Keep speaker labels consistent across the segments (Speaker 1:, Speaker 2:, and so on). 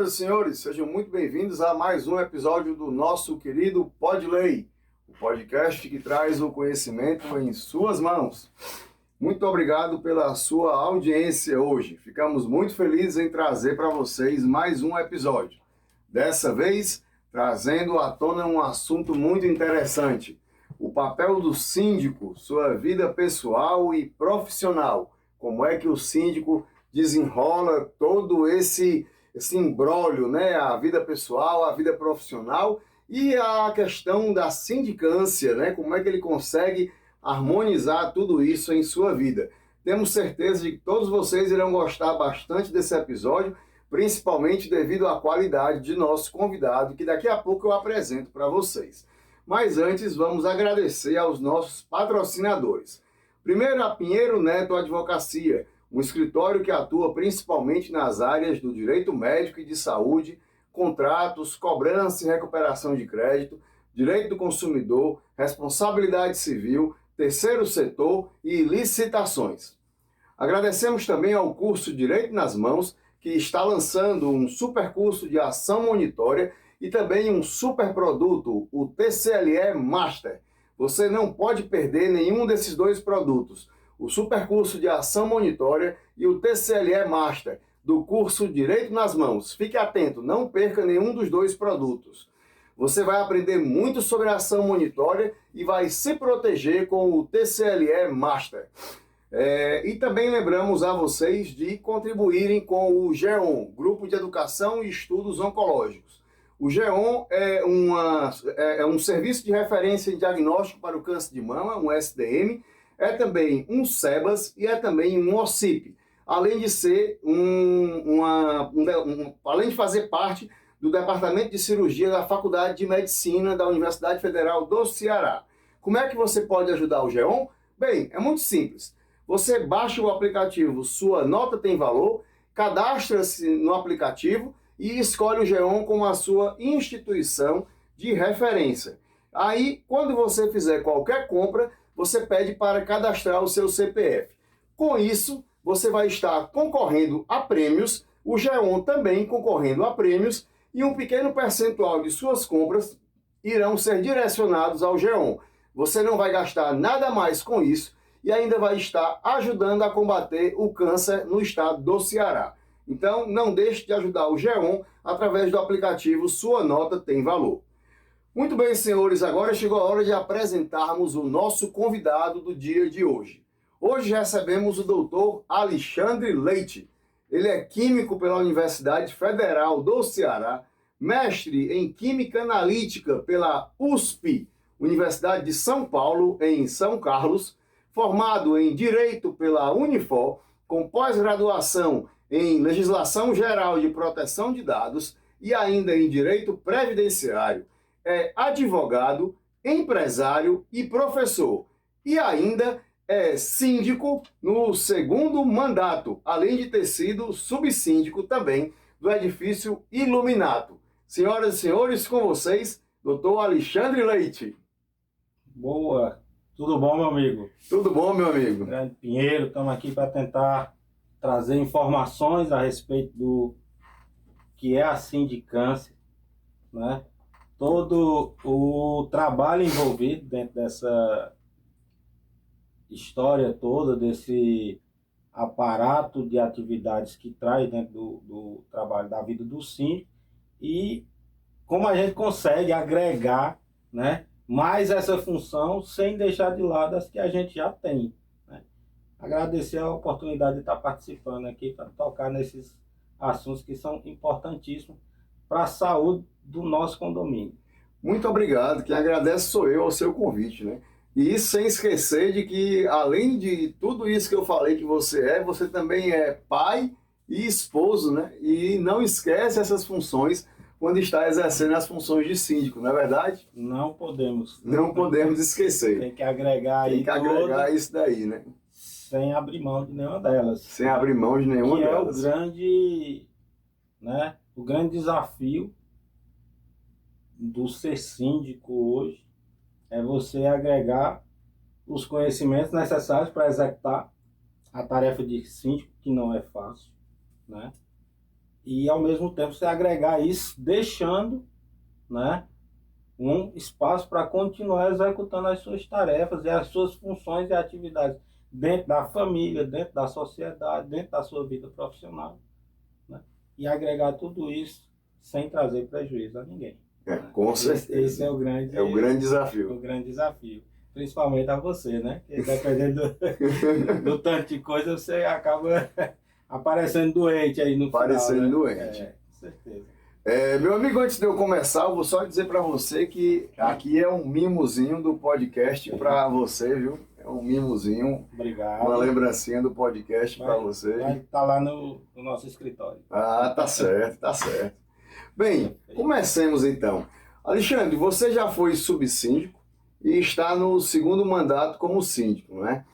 Speaker 1: Senhoras e senhores, sejam muito bem-vindos a mais um episódio do nosso querido Pod Lei, o podcast que traz o conhecimento em suas mãos. Muito obrigado pela sua audiência hoje. Ficamos muito felizes em trazer para vocês mais um episódio. Dessa vez, trazendo à tona um assunto muito interessante: o papel do síndico, sua vida pessoal e profissional. Como é que o síndico desenrola todo esse imbróglio, né? A vida pessoal, a vida profissional e a questão da sindicância, né? Como é que ele consegue harmonizar tudo isso em sua vida. Temos certeza de que todos vocês irão gostar bastante desse episódio, principalmente devido à qualidade de nosso convidado, que daqui a pouco eu apresento para vocês. Mas antes, vamos agradecer aos nossos patrocinadores. Primeiro, a Pinheiro Neto Advocacia, um escritório que atua principalmente nas áreas do direito médico e de saúde, contratos, cobrança e recuperação de crédito, direito do consumidor, responsabilidade civil, terceiro setor e licitações. Agradecemos também ao curso Direito nas Mãos, que está lançando um super curso de ação monitória e também um super produto, o TCLE Master. Você não pode perder nenhum desses dois produtos, o supercurso de ação monitória e o TCLE Master, do curso Direito nas Mãos. Fique atento, não perca nenhum dos dois produtos. Você vai aprender muito sobre ação monitória e vai se proteger com o TCLE Master. E também lembramos a vocês de contribuírem com o GEON, Grupo de Educação e Estudos Oncológicos. O GEON é um serviço de referência em diagnóstico para o câncer de mama, um SDM, é também um SEBAS e é também um OCIP, além de ser além de fazer parte do Departamento de Cirurgia da Faculdade de Medicina da Universidade Federal do Ceará. Como é que você pode ajudar o GEON? Bem, é muito simples. Você baixa o aplicativo Sua Nota Tem Valor, cadastra-se no aplicativo e escolhe o GEON como a sua instituição de referência. Aí, quando você fizer qualquer compra, você pede para cadastrar o seu CPF. Com isso, você vai estar concorrendo a prêmios, o GEON também concorrendo a prêmios, e um pequeno percentual de suas compras irão ser direcionados ao GEON. Você não vai gastar nada mais com isso e ainda vai estar ajudando a combater o câncer no estado do Ceará. Então, não deixe de ajudar o GEON através do aplicativo Sua Nota Tem Valor. Muito bem, senhores, agora chegou a hora de apresentarmos o nosso convidado do dia de hoje. Hoje recebemos o doutor Alexandre Leite. Ele é químico pela Universidade Federal do Ceará, mestre em Química Analítica pela USP, Universidade de São Paulo, em São Carlos, formado em Direito pela Unifor, com pós-graduação em Legislação Geral de Proteção de Dados e ainda em Direito Previdenciário. É advogado, empresário e professor. E ainda é síndico no segundo mandato, além de ter sido subsíndico também do edifício Iluminato. Senhoras e senhores, com vocês, doutor Alexandre Leite.
Speaker 2: Boa, tudo bom, meu amigo?
Speaker 1: Tudo bom, meu amigo?
Speaker 2: Grande Pinheiro, estamos aqui para tentar trazer informações a respeito do que é a sindicância, né? Todo o trabalho envolvido dentro dessa história toda, desse aparato de atividades que traz dentro do trabalho da vida do síndico e como a gente consegue agregar, né, mais essa função sem deixar de lado as que a gente já tem, né? Agradecer a oportunidade de estar participando aqui para tocar nesses assuntos que são importantíssimos para a saúde do nosso condomínio.
Speaker 1: Muito obrigado, quem agradece sou eu ao seu convite, né? E isso sem esquecer de que, além de tudo isso que eu falei que você também é pai e esposo, né? E não esquece essas funções quando está exercendo as funções de síndico, não é verdade?
Speaker 2: Não podemos.
Speaker 1: Não podemos esquecer.
Speaker 2: Tem que agregar aí.
Speaker 1: Tem que agregar isso daí, né?
Speaker 2: Sem abrir mão de nenhuma delas.
Speaker 1: Sem abrir mão de nenhuma delas.
Speaker 2: Que é o grande desafio do ser síndico hoje, é você agregar os conhecimentos necessários para executar a tarefa de síndico, que não é fácil, né? e ao mesmo tempo você agregar isso, deixando, né, um espaço para continuar executando as suas tarefas e as suas funções e atividades dentro da família, dentro da sociedade, dentro da sua vida profissional, né? E agregar tudo isso sem trazer prejuízo a ninguém.
Speaker 1: Com certeza.
Speaker 2: Esse é o
Speaker 1: grande desafio.
Speaker 2: O grande desafio. Principalmente a você, né? Porque dependendo do tanto de coisa, você acaba aparecendo doente aí no
Speaker 1: Aparecendo
Speaker 2: final, né?
Speaker 1: doente.
Speaker 2: Com certeza.
Speaker 1: Meu amigo, antes de eu começar, eu vou só dizer para você que aqui é um mimozinho do podcast para você, viu? É um mimozinho.
Speaker 2: Obrigado.
Speaker 1: Uma lembrancinha do podcast para você.
Speaker 2: Vai estar lá no nosso escritório.
Speaker 1: Ah, tá certo, tá certo. Bem, comecemos então. Alexandre, você já foi subsíndico e está no segundo mandato como síndico, né?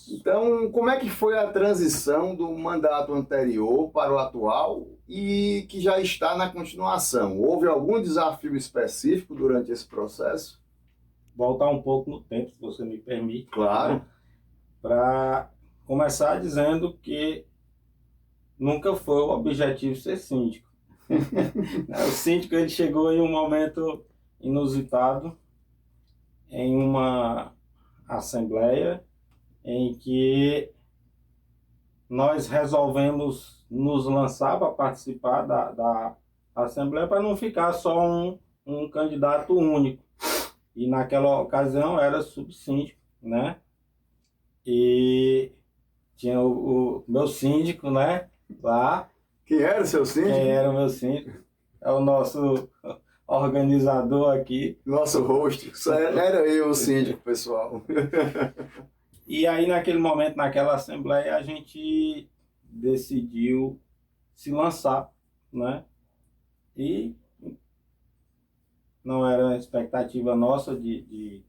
Speaker 1: Então, como é que foi a transição do mandato anterior para o atual e que já está na continuação? Houve algum desafio específico durante esse processo?
Speaker 2: Voltar um pouco no tempo, se você me permite.
Speaker 1: Claro.
Speaker 2: Né? Para começar dizendo que nunca foi o objetivo ser síndico. O síndico ele chegou em um momento inusitado, em uma assembleia em que nós resolvemos nos lançar para participar da assembleia para não ficar só um candidato único. E naquela ocasião era subsíndico, né? E tinha o meu síndico, né? Lá.
Speaker 1: Quem era o seu síndico?
Speaker 2: Quem era o meu síndico? É o nosso organizador aqui.
Speaker 1: Nosso host. Era eu o síndico, pessoal.
Speaker 2: E aí, naquele momento, naquela assembleia, a gente decidiu se lançar, né? E não era a expectativa nossa de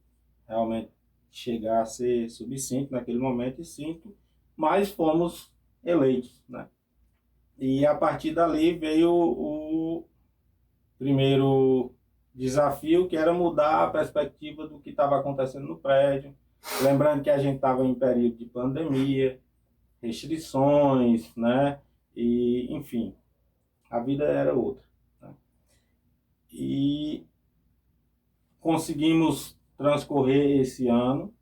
Speaker 2: realmente chegar a ser subsíndico naquele momento e síndico, mas fomos eleitos, né? E a partir dali veio o primeiro desafio, que era mudar a perspectiva do que estava acontecendo no prédio. Lembrando que a gente estava em período de pandemia, restrições, né? E, enfim, a vida era outra. Né? E conseguimos transcorrer esse ano,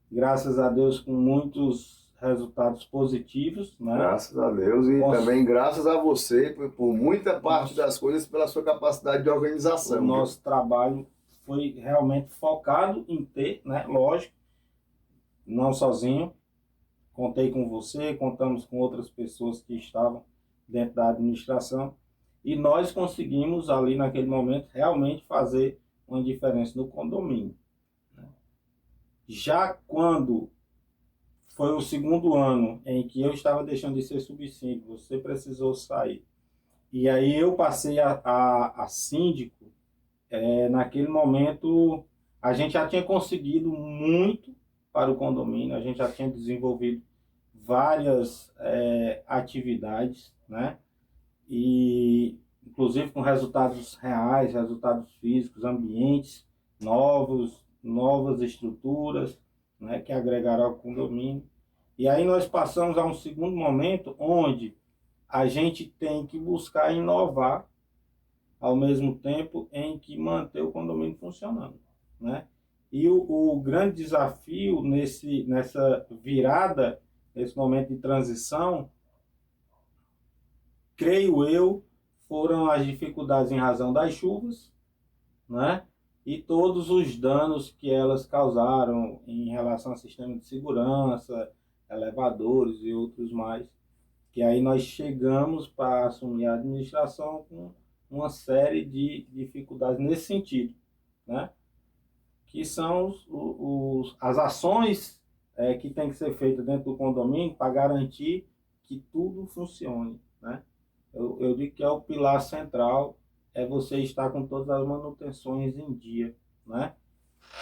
Speaker 2: graças a Deus, com muitos resultados positivos. Né?
Speaker 1: Graças a Deus e também graças a você por muita parte das coisas, pela sua capacidade de organização.
Speaker 2: O nosso trabalho foi realmente focado em ter, né? Lógico, não sozinho, contei com você, contamos com outras pessoas que estavam dentro da administração e nós conseguimos ali naquele momento realmente fazer uma diferença no condomínio. Já quando foi o segundo ano em que eu estava deixando de ser subsíndico, você precisou sair, e aí eu passei a síndico, naquele momento a gente já tinha conseguido muito para o condomínio, a gente já tinha desenvolvido várias atividades, né? E inclusive com resultados reais, resultados físicos, ambientes novos, novas estruturas, né, que agregaram ao condomínio. E aí nós passamos a um segundo momento onde a gente tem que buscar inovar ao mesmo tempo em que manter o condomínio funcionando, né? E o grande desafio nessa virada, nesse momento de transição, creio eu, foram as dificuldades em razão das chuvas, né? E todos os danos que elas causaram em relação ao sistema de segurança, elevadores e outros mais, que aí nós chegamos para assumir a administração com uma série de dificuldades nesse sentido, né? Que são as ações que tem que ser feitas dentro do condomínio para garantir que tudo funcione, né? Eu digo que é o pilar central, é você estar com todas as manutenções em dia, né?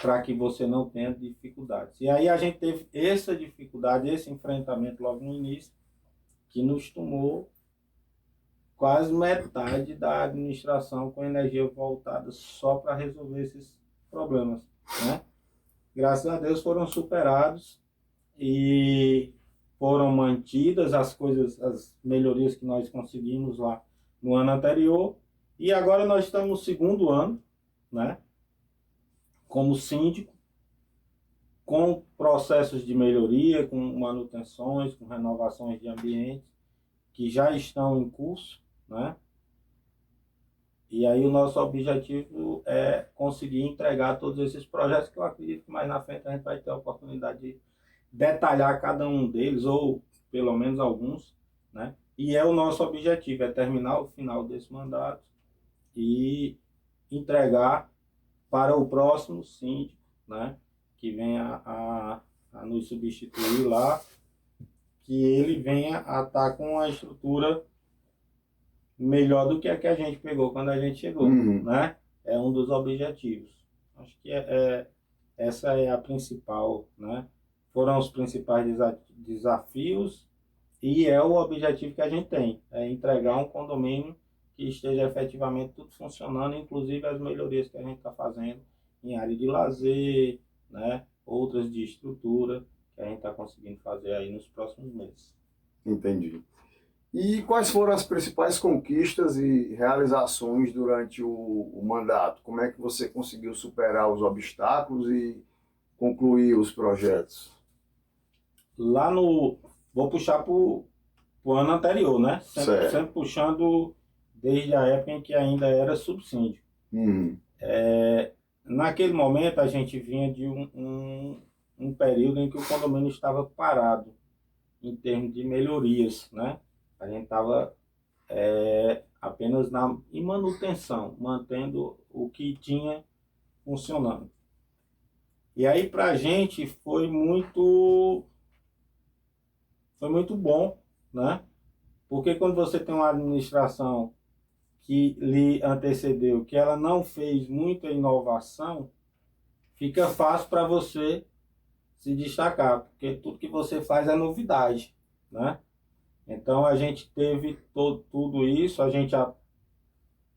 Speaker 2: Para que você não tenha dificuldades. E aí a gente teve essa dificuldade, esse enfrentamento logo no início, que nos tomou quase metade da administração com energia voltada só para resolver esses problemas, né? Graças a Deus foram superados e foram mantidas as coisas, as melhorias que nós conseguimos lá no ano anterior, e agora nós estamos no segundo ano, né, como síndico, com processos de melhoria, com manutenções, com renovações de ambiente, que já estão em curso, né? E aí o nosso objetivo é conseguir entregar todos esses projetos, que eu acredito que mais na frente a gente vai ter a oportunidade de detalhar cada um deles, ou pelo menos alguns, né? E é o nosso objetivo, é terminar o final desse mandato e entregar para o próximo síndico, né? Que venha a nos substituir lá, que ele venha a estar com uma estrutura melhor do que a gente pegou quando a gente chegou, né? É um dos objetivos. Acho que essa é a principal, né? Foram os principais desafios e é o objetivo que a gente tem, é entregar um condomínio que esteja efetivamente tudo funcionando, inclusive as melhorias que a gente está fazendo em área de lazer, né? Outras de estrutura que a gente está conseguindo fazer aí nos próximos meses.
Speaker 1: Entendi. E quais foram as principais conquistas e realizações durante o mandato? Como é que você conseguiu superar os obstáculos e concluir os projetos?
Speaker 2: Lá no... Vou puxar para o ano anterior, né? Sempre puxando desde a época em que ainda era subsíndico. Naquele momento, a gente vinha de um período em que o condomínio estava parado, em termos de melhorias, né? A gente estava apenas em manutenção, mantendo o que tinha funcionando. E aí, para a gente, foi muito bom, né? Porque quando você tem uma administração que lhe antecedeu, que ela não fez muita inovação, fica fácil para você se destacar, porque tudo que você faz é novidade, né? Então a gente teve tudo isso, a gente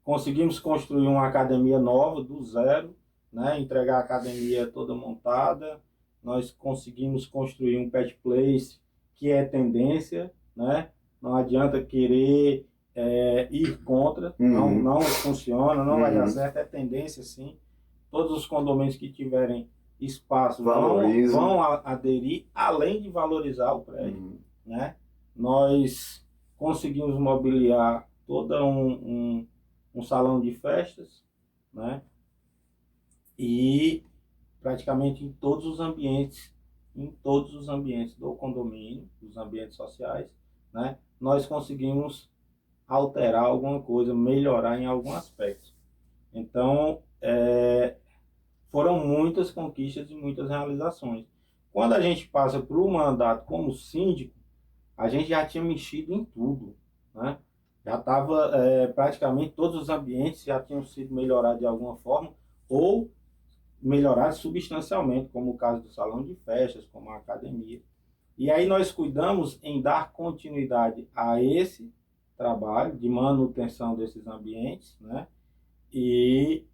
Speaker 2: conseguimos construir uma academia nova do zero, né? Entregar a academia toda montada, nós conseguimos construir um pet place que é tendência, né? Não adianta querer ir contra, não funciona, não vai dar certo, é tendência sim. Todos os condomínios que tiverem espaço vão aderir, além de valorizar o prédio, né? Nós conseguimos mobiliar todo um salão de festas, né? E praticamente em todos os ambientes do condomínio, dos ambientes sociais, né? Nós conseguimos alterar alguma coisa, melhorar em algum aspecto. Então, foram muitas conquistas e muitas realizações. Quando a gente passa para o mandato como síndico, a gente já tinha mexido em tudo, né? Já estava, praticamente todos os ambientes já tinham sido melhorados de alguma forma, ou melhorados substancialmente, como o caso do salão de festas, como a academia. E aí nós cuidamos em dar continuidade a esse trabalho de manutenção desses ambientes, né? E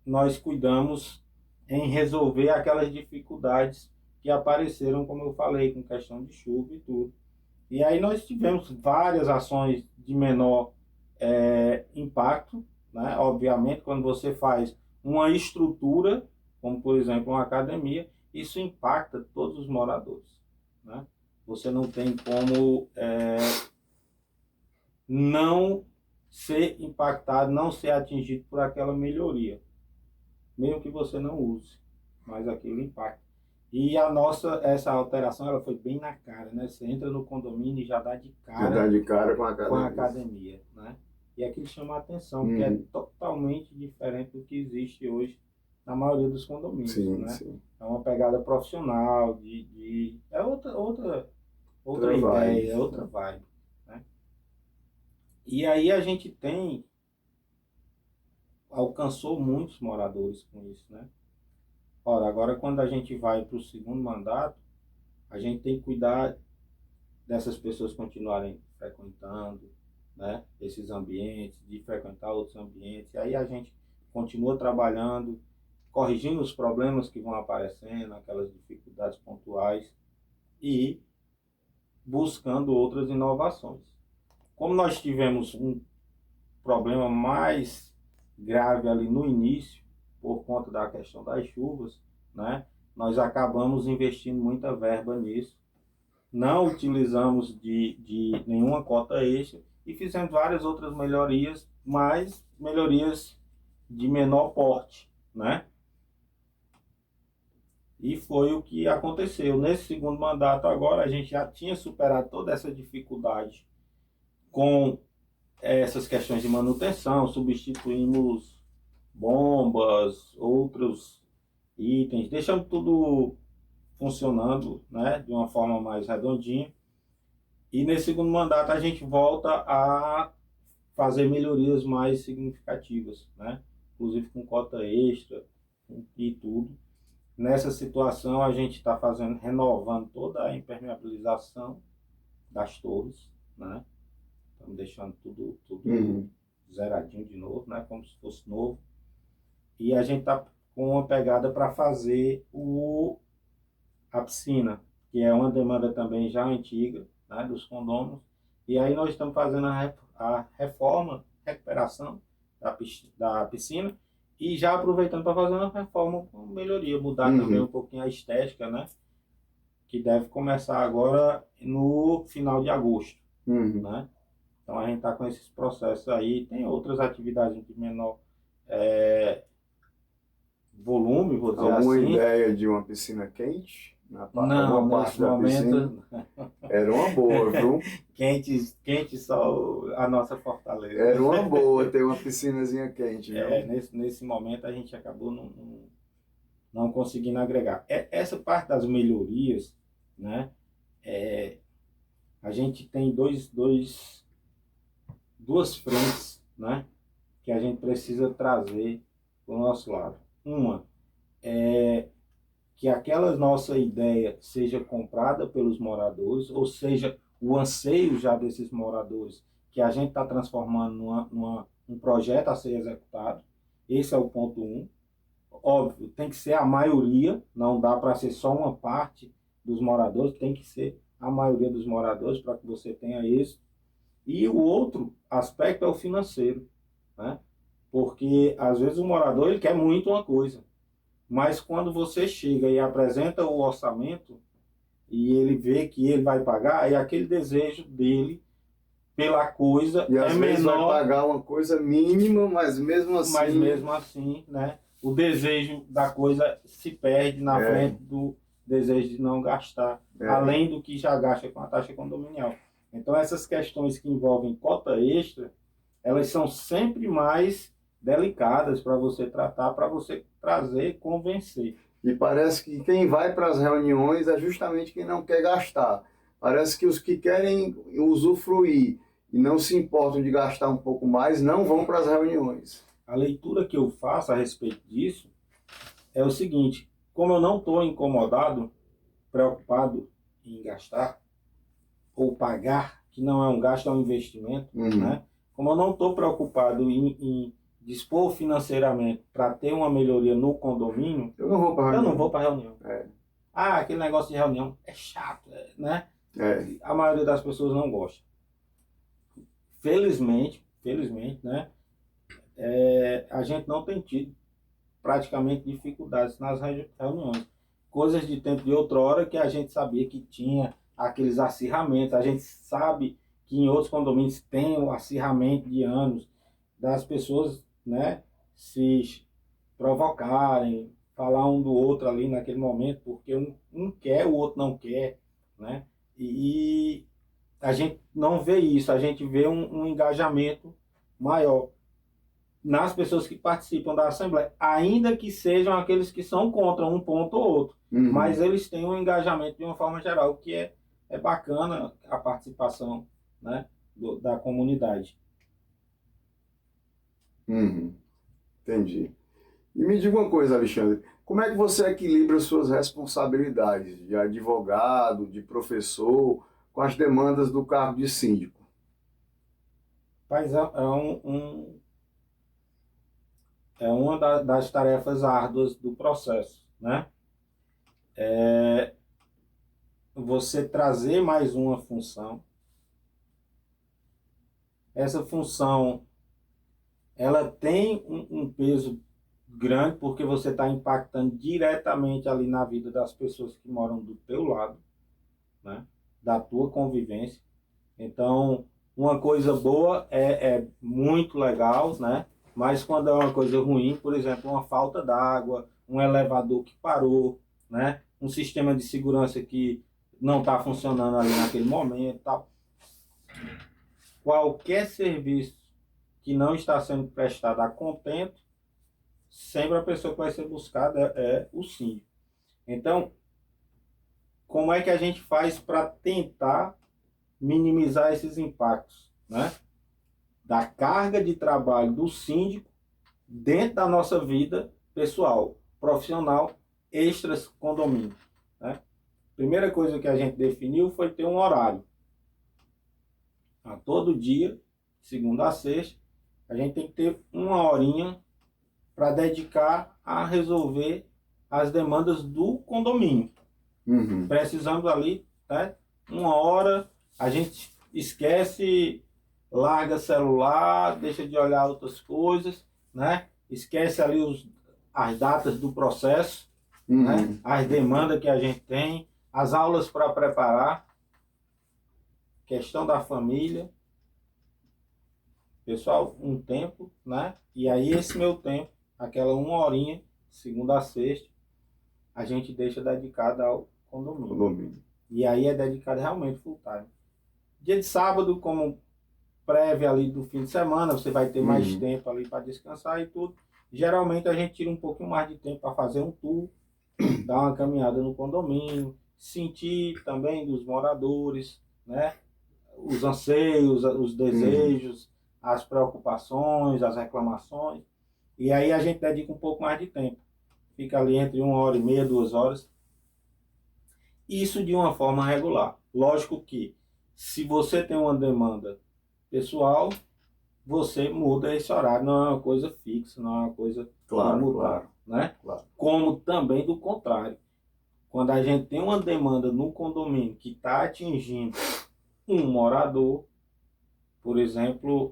Speaker 2: nós cuidamos em resolver aquelas dificuldades que apareceram, como eu falei, com questão de chuva e tudo. E aí nós tivemos várias ações de menor impacto, né? Obviamente, quando você faz uma estrutura, como por exemplo uma academia, isso impacta todos os moradores, né? Você não tem como não ser impactado, não ser atingido por aquela melhoria, mesmo que você não use, mas aquilo impacta. E essa alteração, ela foi bem na cara, né? Você entra no condomínio e já dá de cara com a academia, né? E aquilo chama a atenção, porque é totalmente diferente do que existe hoje na maioria dos condomínios, né? Sim. É uma pegada profissional, é outra ideia, outra vibe, né? E aí a gente alcançou muitos moradores com isso, né? Ora, agora quando a gente vai para o segundo mandato, a gente tem que cuidar dessas pessoas continuarem frequentando, né, esses ambientes, de frequentar outros ambientes. E aí a gente continua trabalhando, corrigindo os problemas que vão aparecendo, aquelas dificuldades pontuais e buscando outras inovações. Como nós tivemos problema mais grave ali no início, por conta da questão das chuvas, né? Nós acabamos investindo muita verba nisso, não utilizamos de nenhuma cota extra e fizemos várias outras melhorias, mas melhorias de menor porte, né? E foi o que aconteceu. Nesse segundo mandato agora, a gente já tinha superado toda essa dificuldade com essas questões de manutenção, substituímos bombas, outros itens, deixamos tudo funcionando, né, de uma forma mais redondinha. E nesse segundo mandato a gente volta a fazer melhorias mais significativas, né, inclusive com cota extra e tudo. Nessa situação a gente está renovando toda a impermeabilização das torres, né? Estamos deixando tudo zeradinho de novo, né? Como se fosse novo. E a gente está com uma pegada para fazer a piscina, que é uma demanda também já antiga, né? Dos condôminos. E aí nós estamos fazendo a reforma, recuperação da piscina e já aproveitando para fazer uma reforma com melhoria, mudar também um pouquinho a estética, né? Que deve começar agora no final de agosto, né? Então a gente está com esses processos aí. Tem outras atividades de menor volume, vou dizer
Speaker 1: Alguma
Speaker 2: assim.
Speaker 1: ideia de uma piscina quente?
Speaker 2: Não, nesse momento...
Speaker 1: Era uma boa, viu?
Speaker 2: Quente só a nossa fortaleza.
Speaker 1: Era uma boa ter uma piscinazinha quente, viu?
Speaker 2: Nesse momento a gente acabou não conseguindo agregar. Essa parte das melhorias, né? A gente tem duas frentes, né, que a gente precisa trazer para o nosso lado. Uma é que aquela nossa ideia seja comprada pelos moradores, ou seja, o anseio já desses moradores, que a gente está transformando num projeto a ser executado. Esse é o ponto 1. Óbvio, tem que ser a maioria, não dá para ser só uma parte dos moradores, tem que ser a maioria dos moradores para que você tenha isso. E o outro aspecto é o financeiro, né? Porque às vezes o morador ele quer muito uma coisa, mas quando você chega e apresenta o orçamento e ele vê que ele vai pagar, é aquele desejo dele pela coisa
Speaker 1: e às vezes
Speaker 2: menor,
Speaker 1: vai pagar uma coisa mínima, mas mesmo
Speaker 2: assim, né? O desejo da coisa se perde na frente do desejo de não gastar, além do que já gasta com a taxa condominial. Então essas questões que envolvem cota extra, elas são sempre mais delicadas para você tratar, para você trazer, convencer.
Speaker 1: E parece que quem vai para as reuniões é justamente quem não quer gastar. Parece que os que querem usufruir e não se importam de gastar um pouco mais, não vão para as reuniões.
Speaker 2: A leitura que eu faço a respeito disso é o seguinte: como eu não estou incomodado, preocupado em gastar ou pagar, que não é um gasto, é um investimento, né? Como eu não estou preocupado em dispor financeiramente para ter uma melhoria no condomínio, eu não vou para a reunião. Aquele negócio de reunião é chato, né? A maioria das pessoas não gosta. Felizmente, né? A gente não tem tido praticamente dificuldades nas reuniões. Coisas de tempo de outrora que a gente sabia que tinha aqueles acirramentos. A gente sabe que em outros condomínios tem o acirramento de anos das pessoas, né, se provocarem, falar um do outro ali naquele momento, porque um quer, o outro não quer, né? E a gente não vê isso, a gente vê um engajamento maior nas pessoas que participam da Assembleia, ainda que sejam aqueles que são contra um ponto ou outro, mas eles têm um engajamento de uma forma geral, o que é bacana a participação, né, da comunidade.
Speaker 1: Entendi. E me diga uma coisa, Alexandre, como é que você equilibra suas responsabilidades de advogado, de professor, com as demandas do cargo de síndico?
Speaker 2: Mas é uma das tarefas árduas do processo, né? Você trazer mais uma função. Essa função ela tem um peso grande porque você está impactando diretamente ali na vida das pessoas que moram do teu lado, né? Da tua convivência. Então, uma coisa boa é muito legal, né? Mas quando é uma coisa ruim, por exemplo, uma falta d'água, um elevador que parou, né? Um sistema de segurança que não está funcionando ali naquele momento, tal. Qualquer serviço que não está sendo prestado a contento, sempre a pessoa que vai ser buscada é o síndico. Então, como é que a gente faz para tentar minimizar esses impactos, né? Da carga de trabalho do síndico dentro da nossa vida pessoal, profissional, extras condomínio, né? Primeira coisa que a gente definiu foi ter um horário. A todo dia, segunda a sexta, a gente tem que ter uma horinha para dedicar a resolver as demandas do condomínio.
Speaker 1: Uhum.
Speaker 2: Precisamos ali, né, uma hora, a gente esquece, larga celular, deixa de olhar outras coisas, né? Esquece ali as datas do processo, né? As demandas que a gente tem, as aulas para preparar, questão da família. Pessoal, um tempo, né? E aí esse meu tempo, aquela uma horinha, segunda a sexta, a gente deixa dedicada ao condomínio. E aí é dedicado realmente full time. Dia de sábado, como prévia ali do fim de semana, você vai ter mais tempo ali para descansar e tudo. Geralmente a gente tira um pouquinho mais de tempo para fazer um tour, dar uma caminhada no condomínio, sentir também dos moradores, né? Os anseios, os desejos, as preocupações, as reclamações. E aí a gente dedica um pouco mais de tempo. Fica ali entre 1h30, 2 horas. Isso de uma forma regular. Lógico que, se você tem uma demanda pessoal, você muda esse horário. Não é uma coisa fixa, não é uma coisa imutável, né?
Speaker 1: Claro.
Speaker 2: Como também do contrário. Quando a gente tem uma demanda no condomínio que está atingindo um morador, por exemplo,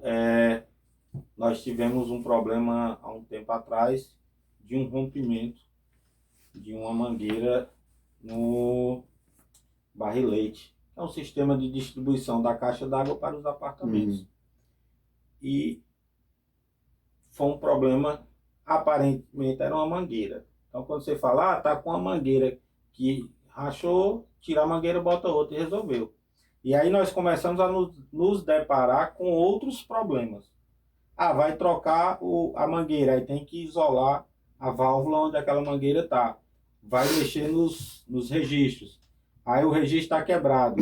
Speaker 2: nós tivemos um problema há um tempo atrás de um rompimento de uma mangueira no Barrilete. É um sistema de distribuição da caixa d'água para os apartamentos. E foi um problema, aparentemente era uma mangueira. Então quando você fala, tá com uma mangueira que rachou, tira a mangueira, bota outra e resolveu. E aí nós começamos a nos deparar com outros problemas. Vai trocar a mangueira, aí tem que isolar a válvula onde aquela mangueira está. Vai mexer nos registros. Aí o registro está quebrado.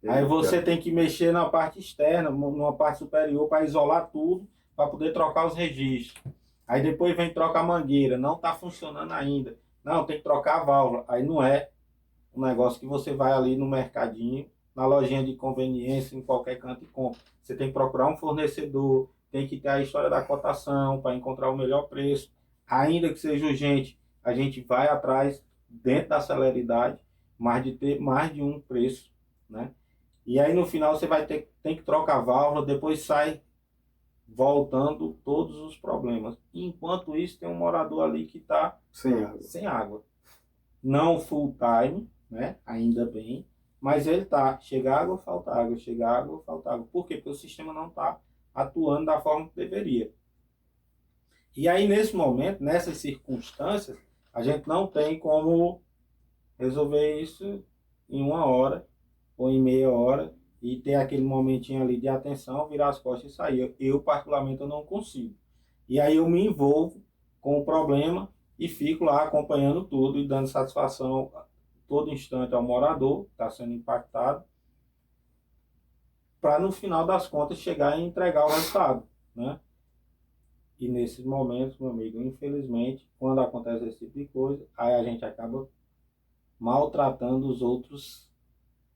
Speaker 2: Aí você tem que mexer na parte externa, numa parte superior, para isolar tudo, para poder trocar os registros. Aí depois vem trocar a mangueira, não está funcionando ainda. Não, tem que trocar a válvula. Aí não é um negócio que você vai ali no mercadinho, na lojinha de conveniência, em qualquer canto e compra. Você tem que procurar um fornecedor, tem que ter a história da cotação para encontrar o melhor preço. Ainda que seja urgente, a gente vai atrás, dentro da celeridade, mas de ter mais de um preço, né? E aí no final você tem que trocar a válvula, depois sai voltando todos os problemas. Enquanto isso, tem um morador ali que está sem água. Não full time, né? Ainda bem, mas ele tá, chega água, falta água, chega água, falta água. Por quê? Porque o sistema não está atuando da forma que deveria. E aí nesse momento, nessas circunstâncias, a gente não tem como resolver isso em 1 hora ou em meia hora e ter aquele momentinho ali de atenção, virar as costas e sair. Eu particularmente, eu não consigo. E aí eu me envolvo com o problema e fico lá acompanhando tudo e dando satisfação todo instante ao morador que está sendo impactado, para no final das contas chegar e entregar o resultado, né? E nesses momentos, meu amigo, infelizmente, quando acontece esse tipo de coisa, aí a gente acaba maltratando os outros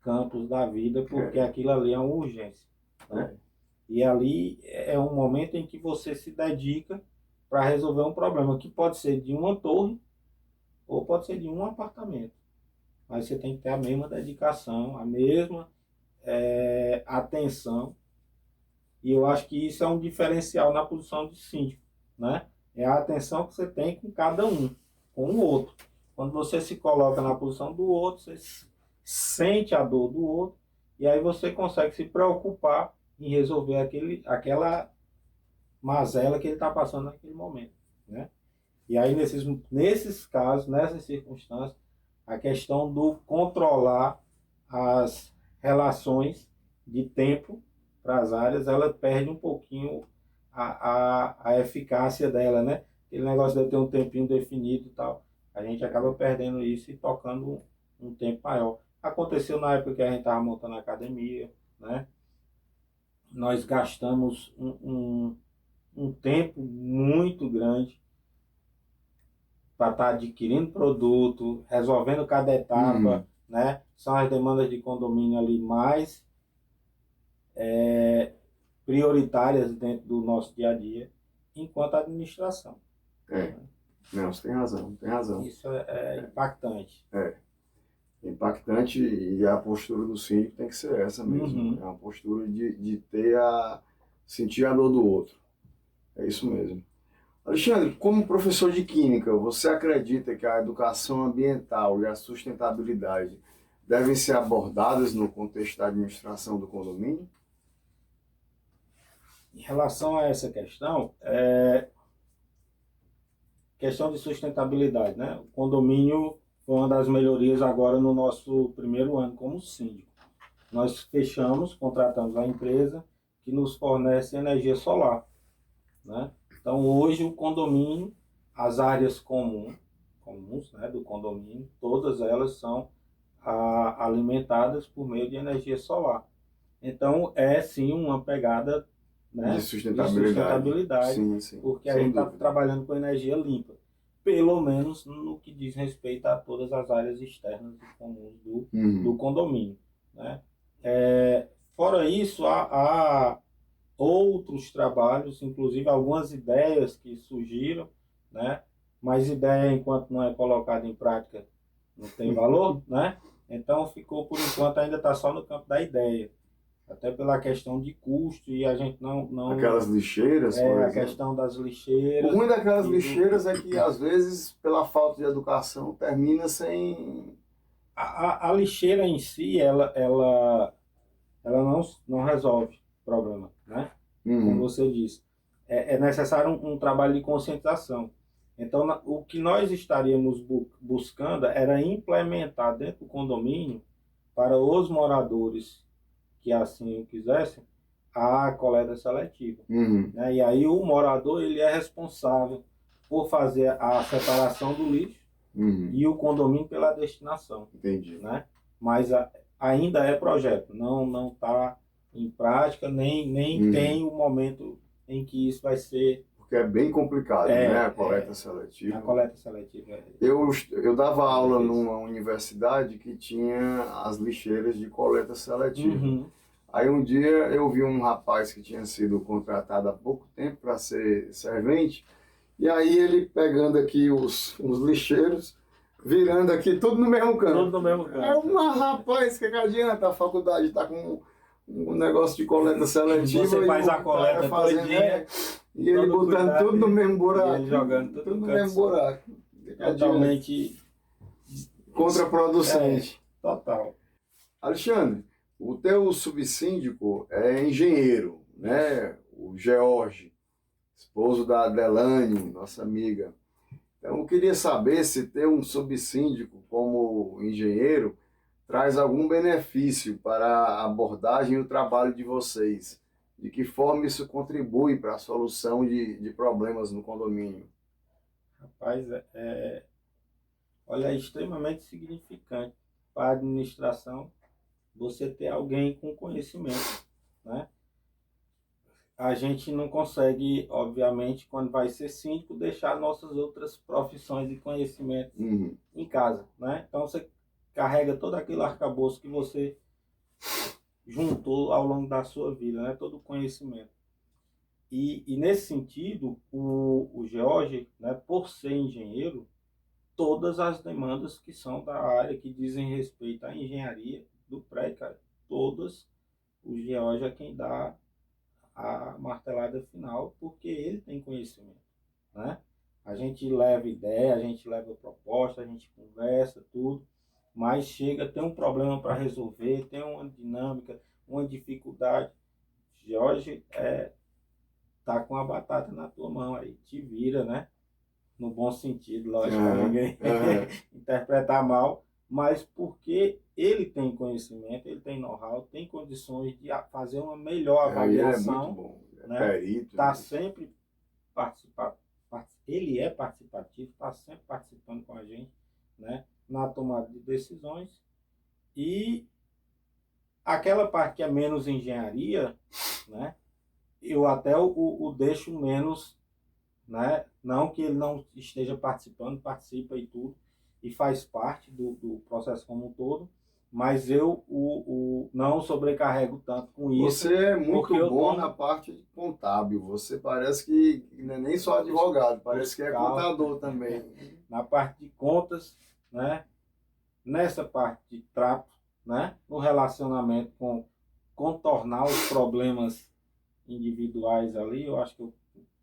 Speaker 2: campos da vida, porque aquilo ali é uma urgência, né? E ali é um momento em que você se dedica para resolver um problema, que pode ser de uma torre ou pode ser de um apartamento. Mas você tem que ter a mesma dedicação, a mesma atenção E eu acho que isso é um diferencial na posição de síndico, né? É a atenção que você tem com cada um, com o outro. Quando você se coloca na posição do outro, você sente a dor do outro, e aí você consegue se preocupar em resolver aquela mazela que ele está passando naquele momento, né? E aí, nesses casos, nessas circunstâncias, a questão do controlar as relações de tempo para as áreas, ela perde um pouquinho a eficácia dela, né? Aquele negócio de ter um tempinho definido e tal, a gente acaba perdendo isso e tocando um tempo maior. Aconteceu na época que a gente estava montando a academia, né? Nós gastamos um tempo muito grande para estar adquirindo produto, resolvendo cada etapa, né? São as demandas de condomínio ali mais prioritárias dentro do nosso dia a dia, enquanto a administração.
Speaker 1: É. Não, você tem razão, tem razão.
Speaker 2: Isso é impactante.
Speaker 1: É. Impactante, e a postura do síndico tem que ser essa mesmo. É uma postura de sentir a dor do outro. É isso mesmo. Alexandre, como professor de química, você acredita que a educação ambiental e a sustentabilidade devem ser abordadas no contexto da administração do condomínio?
Speaker 2: Em relação a essa questão, questão de sustentabilidade, né? O condomínio foi uma das melhorias agora no nosso primeiro ano como síndico. Nós contratamos a empresa que nos fornece energia solar, né? Então, hoje, o condomínio, as áreas comuns, né, do condomínio, todas elas são alimentadas por meio de energia solar. Então, é sim uma pegada, né,
Speaker 1: de sustentabilidade.
Speaker 2: Sim, sim, porque a gente está trabalhando com energia limpa, pelo menos no que diz respeito a todas as áreas externas e comuns do condomínio, né? Fora isso, há outros trabalhos, inclusive algumas ideias que surgiram, né? Mas ideia, enquanto não é colocada em prática, não tem valor, né? Então ficou, por enquanto, ainda está só no campo da ideia. Até pela questão de custo, e a gente não...
Speaker 1: Aquelas lixeiras, por
Speaker 2: a questão das lixeiras.
Speaker 1: O ruim daquelas lixeiras é que, às vezes, pela falta de educação, termina sem...
Speaker 2: A lixeira em si, ela não resolve o problema, né? Como você disse. É necessário um trabalho de conscientização. Então, o que nós estaríamos buscando era implementar dentro do condomínio, para os moradores que assim o quisessem, a coleta seletiva. Né? E aí o morador ele é responsável por fazer a separação do lixo e o condomínio pela destinação.
Speaker 1: Entendi.
Speaker 2: Né? Mas ainda é projeto, não está em prática, nem tem o momento em que isso vai ser...
Speaker 1: Porque é bem complicado, né, a coleta seletiva.
Speaker 2: A coleta seletiva.
Speaker 1: Eu dava aula numa universidade que tinha as lixeiras de coleta seletiva. Aí um dia eu vi um rapaz que tinha sido contratado há pouco tempo para ser servente, e aí ele pegando aqui os lixeiros, virando aqui tudo no mesmo canto.
Speaker 2: Tudo no mesmo canto.
Speaker 1: É uma rapaz, que adianta, a faculdade está com um negócio de coleta seletiva.
Speaker 2: Você faz a coleta
Speaker 1: fazendo, e ele botando tudo no mesmo buraco.
Speaker 2: E ele jogando tudo
Speaker 1: no mesmo buraco.
Speaker 2: Totalmente
Speaker 1: contraproducente.
Speaker 2: Total.
Speaker 1: Alexandre, o teu subsíndico é engenheiro, né? O George, esposo da Adelane, nossa amiga. Então, eu queria saber se ter um subsíndico como engenheiro traz algum benefício para a abordagem e o trabalho de vocês. De que forma isso contribui para a solução de problemas no condomínio?
Speaker 2: Rapaz, olha, é extremamente significante para a administração você ter alguém com conhecimento, né? A gente não consegue, obviamente, quando vai ser síndico, deixar nossas outras profissões e conhecimentos em casa, né? Então você carrega todo aquele arcabouço que você juntou ao longo da sua vida, né? Todo o conhecimento. E nesse sentido, o George, né, por ser engenheiro, todas as demandas que são da área, que dizem respeito à engenharia do prédio, cara, todas, o George é quem dá a martelada final, porque ele tem conhecimento, né? A gente leva ideia, a gente leva proposta, a gente conversa, tudo, mas chega, tem um problema para resolver, tem uma dinâmica, uma dificuldade. Jorge tá com a batata na tua mão aí, te vira, né? No bom sentido, lógico, para ninguém interpretar mal, mas porque ele tem conhecimento, ele tem know-how, tem condições de fazer uma melhor avaliação.
Speaker 1: Ele é muito bom,
Speaker 2: né?
Speaker 1: Perito.
Speaker 2: Está sempre participando, ele é participativo, está sempre participando com a gente, né? Na tomada de decisões. E aquela parte que é menos engenharia, né? Eu até o deixo menos, né? Não que ele não esteja participando, participa e tudo, e faz parte do processo como um todo, mas eu não sobrecarrego tanto com isso.
Speaker 1: Você é muito bom
Speaker 2: tomo
Speaker 1: na parte contábil, você parece que não é nem só advogado, parece que é contador também.
Speaker 2: Na parte de contas, né? Nessa parte de trato, né? No relacionamento com contornar os problemas individuais ali, eu acho que eu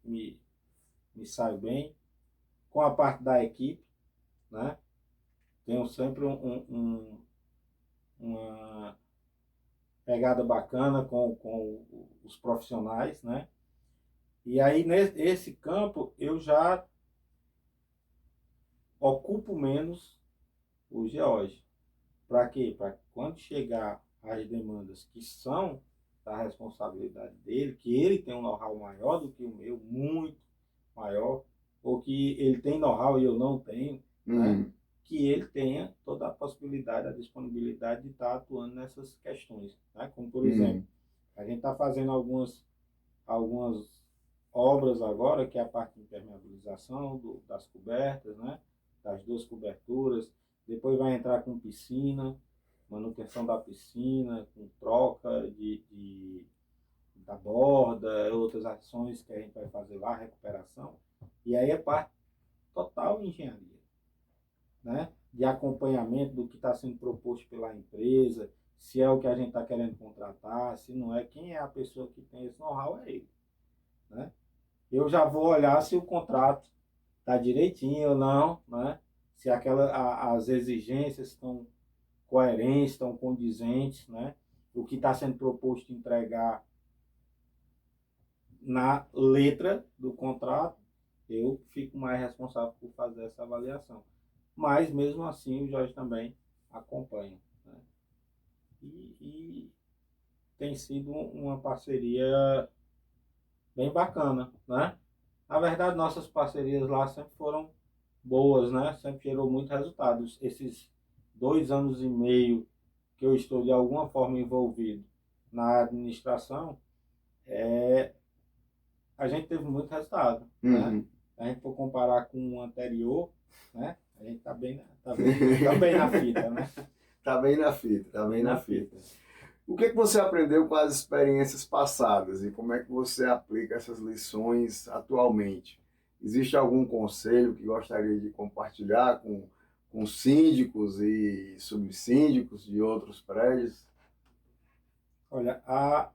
Speaker 2: me saio bem. Com a parte da equipe, né? Tenho sempre uma pegada bacana com os profissionais, né? E aí, nesse campo, eu já ocupo menos o George. Para quê? Para quando chegar as demandas que são da responsabilidade dele, que ele tem um know-how maior do que o meu, muito maior, ou que ele tem know-how e eu não tenho, né? Que ele tenha toda a possibilidade, a disponibilidade de estar atuando nessas questões. Né? Como, por exemplo, a gente está fazendo algumas obras agora, que é a parte de impermeabilização das cobertas, né? Das duas coberturas. Depois vai entrar com piscina, manutenção da piscina, com troca da borda, outras ações que a gente vai fazer lá, recuperação. E aí é parte total engenharia, né? De acompanhamento do que está sendo proposto pela empresa, se é o que a gente está querendo contratar, se não é, quem é a pessoa que tem esse know-how é ele, né? Eu já vou olhar se o contrato está direitinho ou não, né? Se as exigências estão coerentes, estão condizentes, né? O que está sendo proposto entregar na letra do contrato, eu fico mais responsável por fazer essa avaliação. Mas, mesmo assim, o Jorge também acompanha. Né? E tem sido uma parceria bem bacana, né? Na verdade, nossas parcerias lá sempre foram boas, né? Sempre gerou muitos resultados. Esses 2 anos e meio que eu estou de alguma forma envolvido na administração, a gente teve muito resultado, né? A gente for comparar com o anterior, né? A gente tá bem na fita, né?
Speaker 1: Tá bem na fita. O que você aprendeu com as experiências passadas e como é que você aplica essas lições atualmente? Existe algum conselho que gostaria de compartilhar com síndicos e subsíndicos de outros prédios?
Speaker 2: Olha, a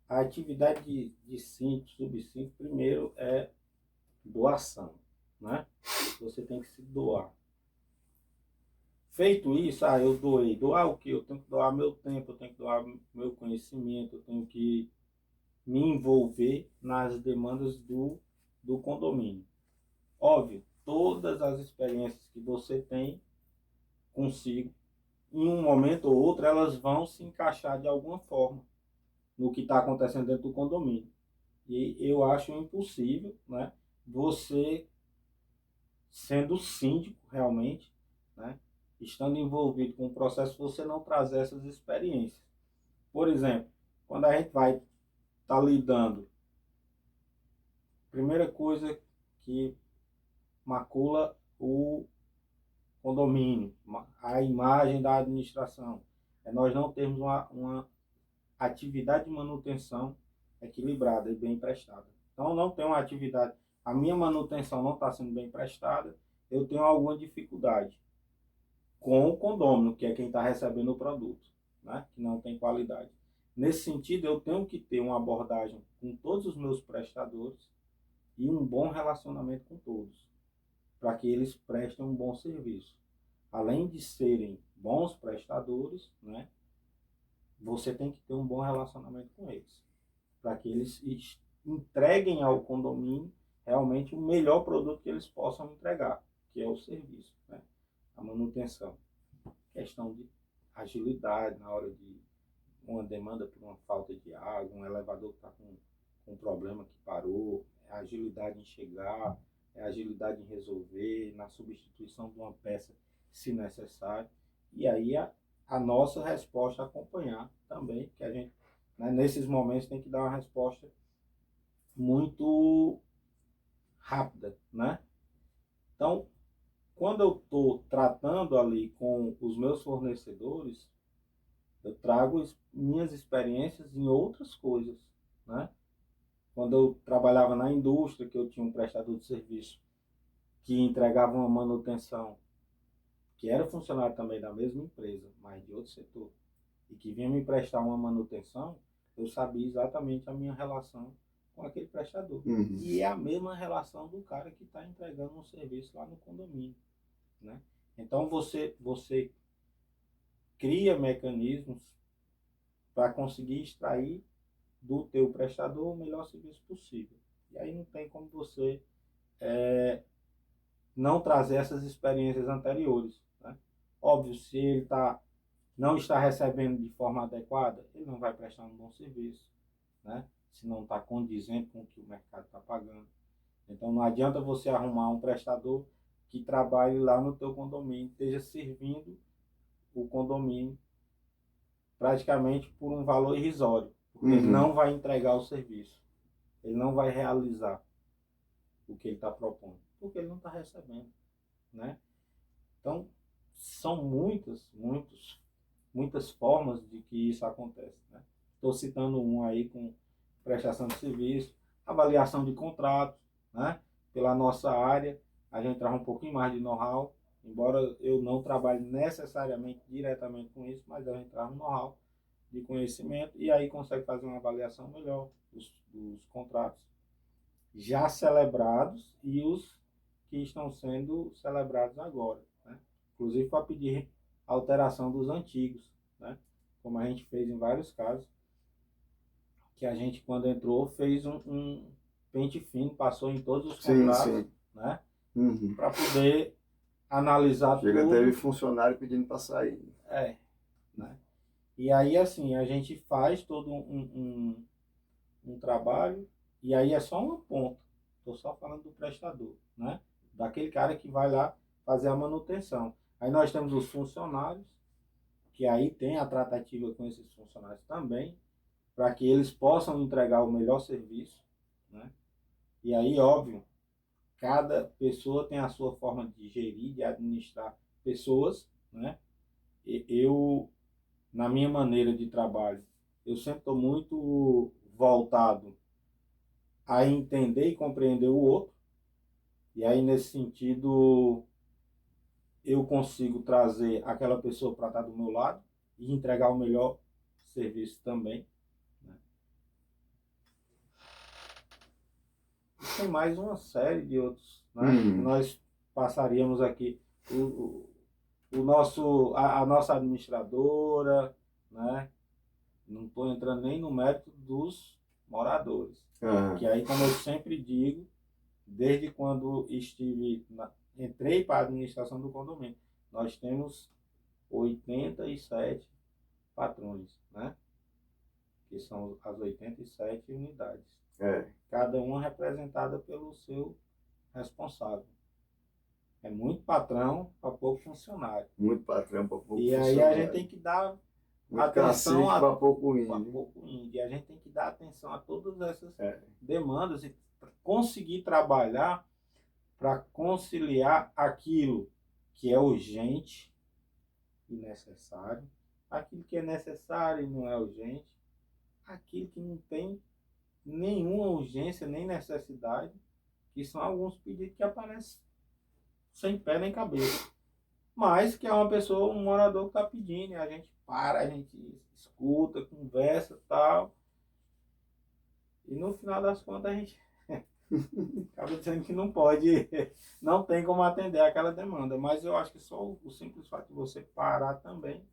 Speaker 2: atividade de síndico, subsíndico, primeiro é doação, né? Você tem que se doar. Feito isso, eu doei. Doar o quê? Eu tenho que doar meu tempo, eu tenho que doar meu conhecimento, eu tenho que me envolver nas demandas do condomínio. Óbvio, todas as experiências que você tem consigo, em um momento ou outro, elas vão se encaixar de alguma forma no que está acontecendo dentro do condomínio. E eu acho impossível, né, você, sendo síndico realmente, né, estando envolvido com o processo, você não trazer essas experiências. Por exemplo, quando a gente vai estar lidando, primeira coisa que macula o condomínio, a imagem da administração, é nós não termos uma atividade de manutenção equilibrada e bem prestada. Então, não tem uma atividade, a minha manutenção não está sendo bem prestada, eu tenho alguma dificuldade com o condômino, que é quem está recebendo o produto, né? Que não tem qualidade. nesse sentido, eu tenho que ter uma abordagem com todos os meus prestadores e um bom relacionamento com todos, para que eles prestem um bom serviço. Além de serem bons prestadores, né, você tem que ter um bom relacionamento com eles, para que eles entreguem ao condomínio realmente o melhor produto que eles possam entregar, que é o serviço, né, a manutenção. Questão de agilidade na hora de uma demanda por uma falta de água, um elevador que está com um problema que parou, é agilidade em chegar, é agilidade em resolver, na substituição de uma peça se necessário. E aí a nossa resposta acompanhar também, que a gente, né, nesses momentos tem que dar uma resposta muito rápida, né? Então, quando eu estou tratando ali com os meus fornecedores, eu trago minhas experiências em outras coisas, né? Quando eu trabalhava na indústria, que eu tinha um prestador de serviço que entregava uma manutenção, que era funcionário também da mesma empresa, mas de outro setor, e que vinha me prestar uma manutenção, eu sabia exatamente a minha relação com aquele prestador.
Speaker 1: Uhum.
Speaker 2: E é a mesma relação do cara que está entregando um serviço lá no condomínio, né? Então você cria mecanismos para conseguir extrair do teu prestador o melhor serviço possível. E aí não tem como você não trazer essas experiências anteriores, né? Óbvio, se ele não está recebendo de forma adequada, ele não vai prestar um bom serviço, né? Se não está condizente com o que o mercado está pagando. Então não adianta você arrumar um prestador que trabalhe lá no teu condomínio, esteja servindo o condomínio praticamente por um valor irrisório, porque ele não vai entregar o serviço, ele não vai realizar o que ele está propondo, porque ele não está recebendo, né? Então, são muitas formas de que isso acontece, né? Estou citando um aí com prestação de serviço, avaliação de contratos, né? Pela nossa área, a gente traz um pouquinho mais de know-how, embora eu não trabalhe necessariamente diretamente com isso, mas a gente traz um know-how de conhecimento e aí consegue fazer uma avaliação melhor dos contratos já celebrados e os que estão sendo celebrados agora, né? Inclusive para pedir alteração dos antigos, né? Como a gente fez em vários casos, que a gente quando entrou fez um pente fino, passou em todos os contratos,
Speaker 1: sim.
Speaker 2: né?
Speaker 1: Uhum.
Speaker 2: Para poder analisar
Speaker 1: Chega
Speaker 2: tudo.
Speaker 1: teve funcionário pedindo para sair.
Speaker 2: Né? E aí assim, a gente faz todo um trabalho, e aí é só uma ponta. Estou só falando do prestador, né? Daquele cara que vai lá fazer a manutenção. Aí nós temos os funcionários, que aí tem a tratativa com esses funcionários também, para que eles possam entregar o melhor serviço, né? E aí, óbvio, cada pessoa tem a sua forma de gerir, de administrar pessoas, né? Eu, na minha maneira de trabalho, eu sempre estou muito voltado a entender e compreender o outro. E aí, nesse sentido, eu consigo trazer aquela pessoa para estar do meu lado e entregar o melhor serviço também, né? E tem mais uma série de outros, né? Nós passaríamos aqui a nossa administradora, né? Não estou entrando nem no mérito dos moradores. Que aí, como eu sempre digo, desde quando entrei para a administração do condomínio, nós temos 87 patrões, né? Que são as 87 unidades. Cada uma representada pelo seu responsável. É muito patrão para pouco funcionário.
Speaker 1: Muito patrão para pouco
Speaker 2: funcionário. E aí a gente tem que dar atenção
Speaker 1: para pouco índio.
Speaker 2: E a gente tem que dar atenção a todas essas demandas e conseguir trabalhar para conciliar aquilo que é urgente e necessário, aquilo que é necessário e não é urgente, aquilo que não tem nenhuma urgência nem necessidade, que são alguns pedidos que aparecem sem pé nem cabeça. Mas que é uma pessoa, um morador que está pedindo, e a gente escuta, conversa, tal. E no final das contas a gente acaba dizendo que não pode, não tem como atender aquela demanda. Mas eu acho que só o simples fato de você parar também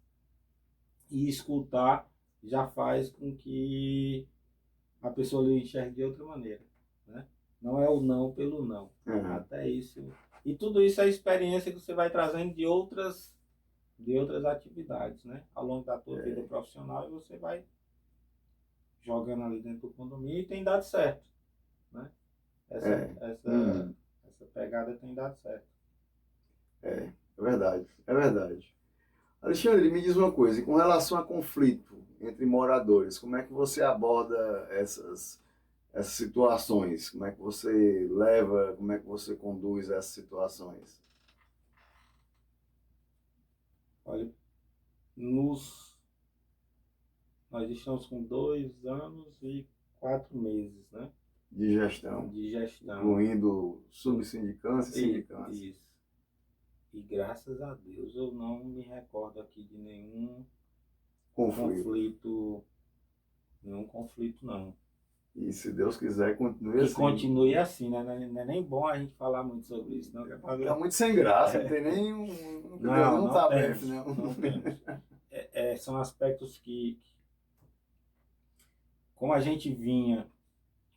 Speaker 2: e escutar já faz com que a pessoa lhe enxergue de outra maneira, né? Não é o não pelo não.
Speaker 1: Uhum.
Speaker 2: Até isso. E tudo isso é experiência que você vai trazendo de outras atividades, né? Ao longo da tua vida profissional, e você vai jogando ali dentro do condomínio e tem dado certo, né?
Speaker 1: Uhum.
Speaker 2: Essa pegada tem dado certo.
Speaker 1: É verdade, é verdade. Alexandre, me diz uma coisa, e com relação a conflito entre moradores, como é que você aborda essas situações? Como é que você leva, como é que você conduz essas situações?
Speaker 2: Olha, nós estamos com 2 anos e 4 meses, né?
Speaker 1: De gestão,
Speaker 2: De gestão.
Speaker 1: incluindo subsindicância e sindicância.
Speaker 2: Isso. E graças a Deus eu não me recordo aqui de nenhum conflito, não.
Speaker 1: E se Deus quiser, continue
Speaker 2: Que
Speaker 1: assim.
Speaker 2: continue assim, né? Não é nem bom a gente falar muito sobre isso, não.
Speaker 1: Tá muito sem graça, não tem nem
Speaker 2: Não
Speaker 1: tá
Speaker 2: temos,
Speaker 1: aberto, não.
Speaker 2: não temos. São aspectos que, como a gente vinha,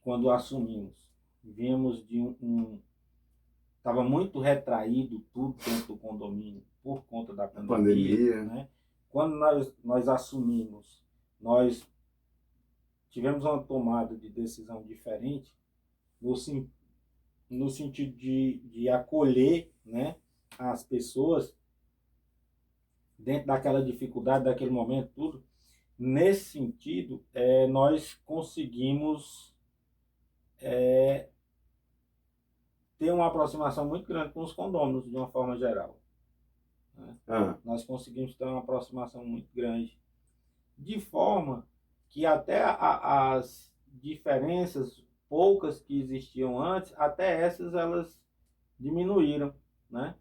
Speaker 2: quando assumimos, viemos de estava muito retraído tudo dentro do condomínio por conta da pandemia, né? Quando nós assumimos, nós tivemos uma tomada de decisão diferente no sentido de acolher, né, as pessoas dentro daquela dificuldade, daquele momento, tudo. Nesse sentido, nós conseguimos ter uma aproximação muito grande com os condôminos, de uma forma geral, né? Nós conseguimos ter uma aproximação muito grande, de forma que até as diferenças poucas que existiam antes, até essas elas diminuíram, né?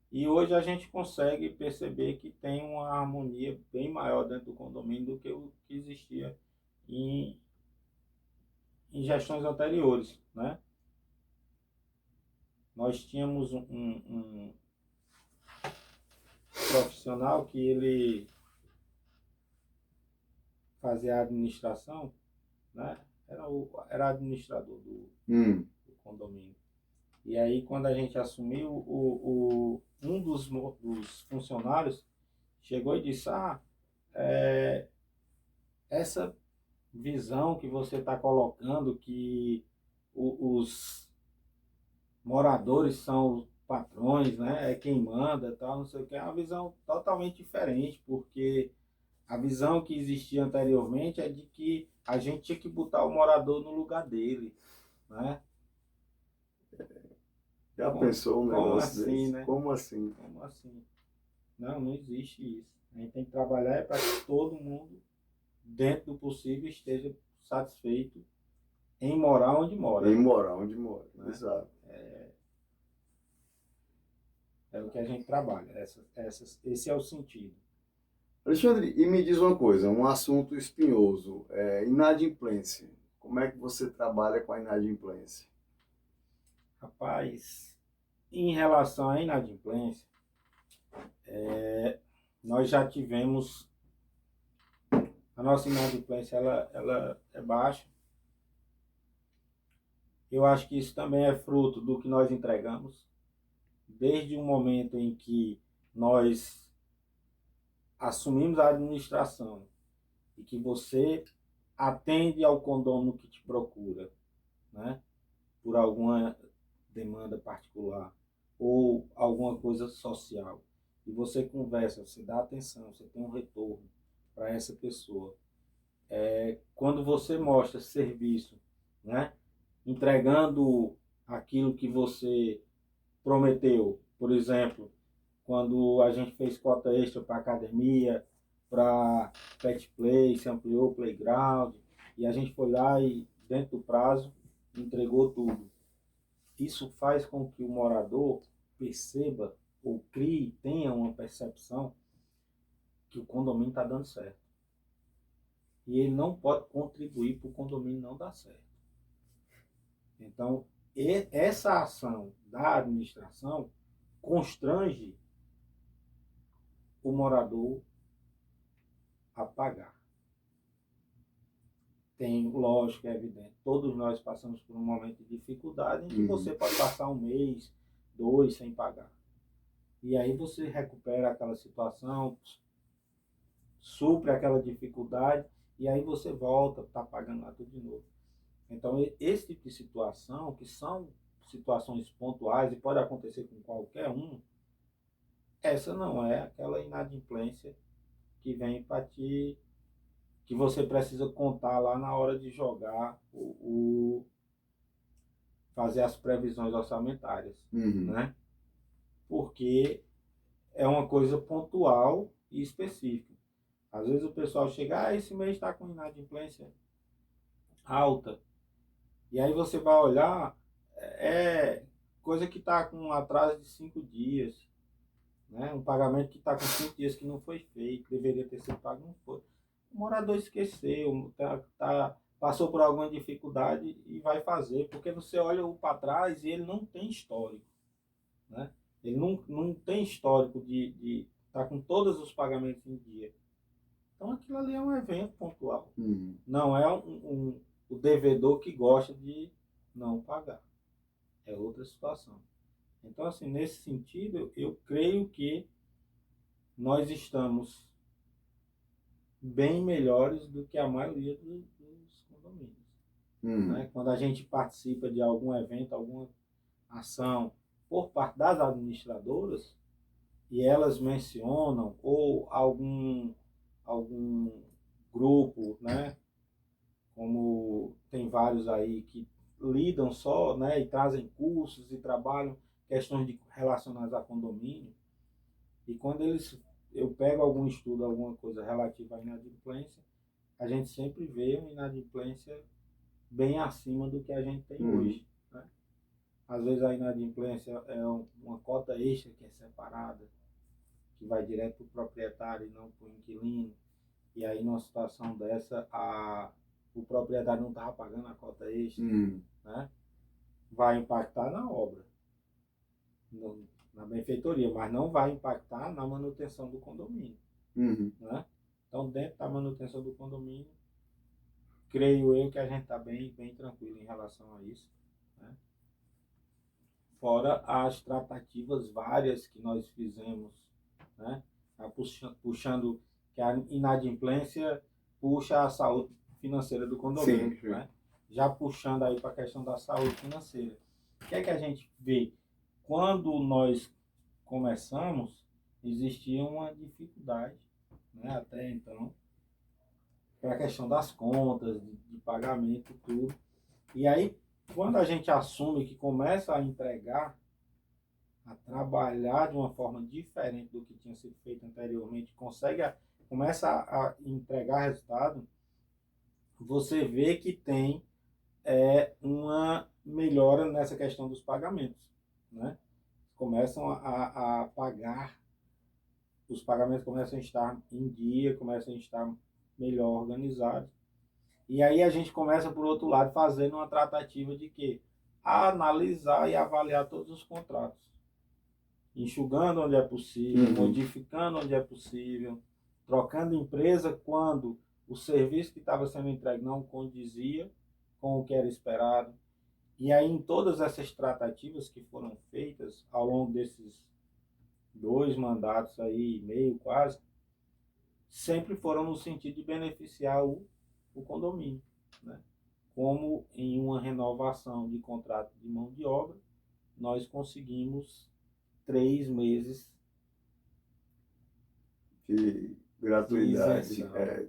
Speaker 2: E hoje a gente consegue perceber que tem uma harmonia bem maior dentro do condomínio do que o que existia em, em gestões anteriores, né? Nós tínhamos um profissional que ele fazia a administração, né? Era administrador do condomínio. E aí, quando a gente assumiu, um dos funcionários chegou e disse: essa visão que você está colocando, que os moradores são os patrões, né? É quem manda, tal, não sei o que, é uma visão totalmente diferente, porque a visão que existia anteriormente é de que a gente tinha que botar o morador no lugar dele, né?
Speaker 1: Já pensou um negócio
Speaker 2: assim,
Speaker 1: desse?
Speaker 2: né?
Speaker 1: Como assim?
Speaker 2: Como assim? Não existe isso. A gente tem que trabalhar para que todo mundo, dentro do possível, esteja satisfeito em morar onde mora.
Speaker 1: Em morar onde mora,
Speaker 2: né?
Speaker 1: Exato.
Speaker 2: É o que a gente trabalha. Esse é o sentido.
Speaker 1: Alexandre, e me diz uma coisa, um assunto espinhoso, inadimplência. Como é que você trabalha com a inadimplência?
Speaker 2: Rapaz, em relação à inadimplência, nós já tivemos, a nossa inadimplência ela é baixa. Eu acho que isso também é fruto do que nós entregamos, desde o momento em que nós assumimos a administração e que você atende ao condômino que te procura, né, por alguma demanda particular ou alguma coisa social, e você conversa, você dá atenção, você tem um retorno para essa pessoa. Quando você mostra serviço, né, entregando aquilo que você prometeu, por exemplo, quando a gente fez cota extra para academia, para pet play, se ampliou o playground, e a gente foi lá e, dentro do prazo, entregou tudo. Isso faz com que o morador perceba ou crie, tenha uma percepção que o condomínio está dando certo. e ele não pode contribuir para o condomínio não dar certo. Então, essa ação da administração constrange o morador a pagar. Tem, lógico, é evidente, todos nós passamos por um momento de dificuldade em que você pode passar um mês, 2 sem pagar. E aí você recupera aquela situação, supre aquela dificuldade, e aí você volta, está pagando lá tudo de novo. Então, esse tipo de situação, que são situações pontuais e pode acontecer com qualquer um, essa não é aquela inadimplência que vem para ti, que você precisa contar lá na hora de jogar, fazer as previsões orçamentárias, né? Porque é uma coisa pontual e específica. Às vezes o pessoal chega, esse mês está com inadimplência alta. E aí você vai olhar, é coisa que está com um atraso de 5 dias. Né? Um pagamento que está com 5 dias que não foi feito, deveria ter sido pago, não foi. O morador esqueceu, passou por alguma dificuldade e vai fazer, porque você olha para trás e ele não tem histórico. Né? Ele não tem histórico de estar com todos os pagamentos em dia. Então aquilo ali é um evento pontual. Não é o devedor que gosta de não pagar. É outra situação. Então, assim, nesse sentido, eu creio que nós estamos bem melhores do que a maioria dos condomínios. Né? Quando a gente participa de algum evento, alguma ação por parte das administradoras, e elas mencionam, ou algum grupo, né? Como tem vários aí que lidam só, né? E trazem cursos e trabalham questões relacionadas a condomínio. E quando eu pego algum estudo, alguma coisa relativa à inadimplência, a gente sempre vê uma inadimplência bem acima do que a gente tem hoje. Né? Às vezes a inadimplência é uma cota extra que é separada, que vai direto para o proprietário e não para o inquilino. E aí, numa situação dessa, o proprietário não estava pagando a cota extra, né? Vai impactar na obra, na benfeitoria, mas não vai impactar na manutenção do condomínio. Né? Então, dentro da manutenção do condomínio, creio eu que a gente está bem tranquilo em relação a isso. Né? Fora as tratativas várias que nós fizemos, né? Puxando que a inadimplência puxa a saúde financeira do condomínio. Sim. Né? Já puxando aí para a questão da saúde financeira. O que é que a gente vê? Quando nós começamos, existia uma dificuldade, né, até então, para a questão das contas, de pagamento e tudo. E aí, quando a gente assume que começa a entregar, a trabalhar de uma forma diferente do que tinha sido feito anteriormente, começa a entregar resultado, você vê que tem uma melhora nessa questão dos pagamentos. Né? Começam a pagar, os pagamentos começam a estar em dia, começam a estar melhor organizados. E aí a gente começa, por outro lado, fazendo uma tratativa de quê? Analisar e avaliar todos os contratos. Enxugando onde é possível, modificando onde é possível, trocando empresa quando o serviço que estava sendo entregue não condizia com o que era esperado. E aí, em todas essas tratativas que foram feitas ao longo desses 2 mandatos aí, meio quase, sempre foram no sentido de beneficiar o condomínio. Né? Como em uma renovação de contrato de mão de obra, nós conseguimos 3 meses
Speaker 1: de gratuidade,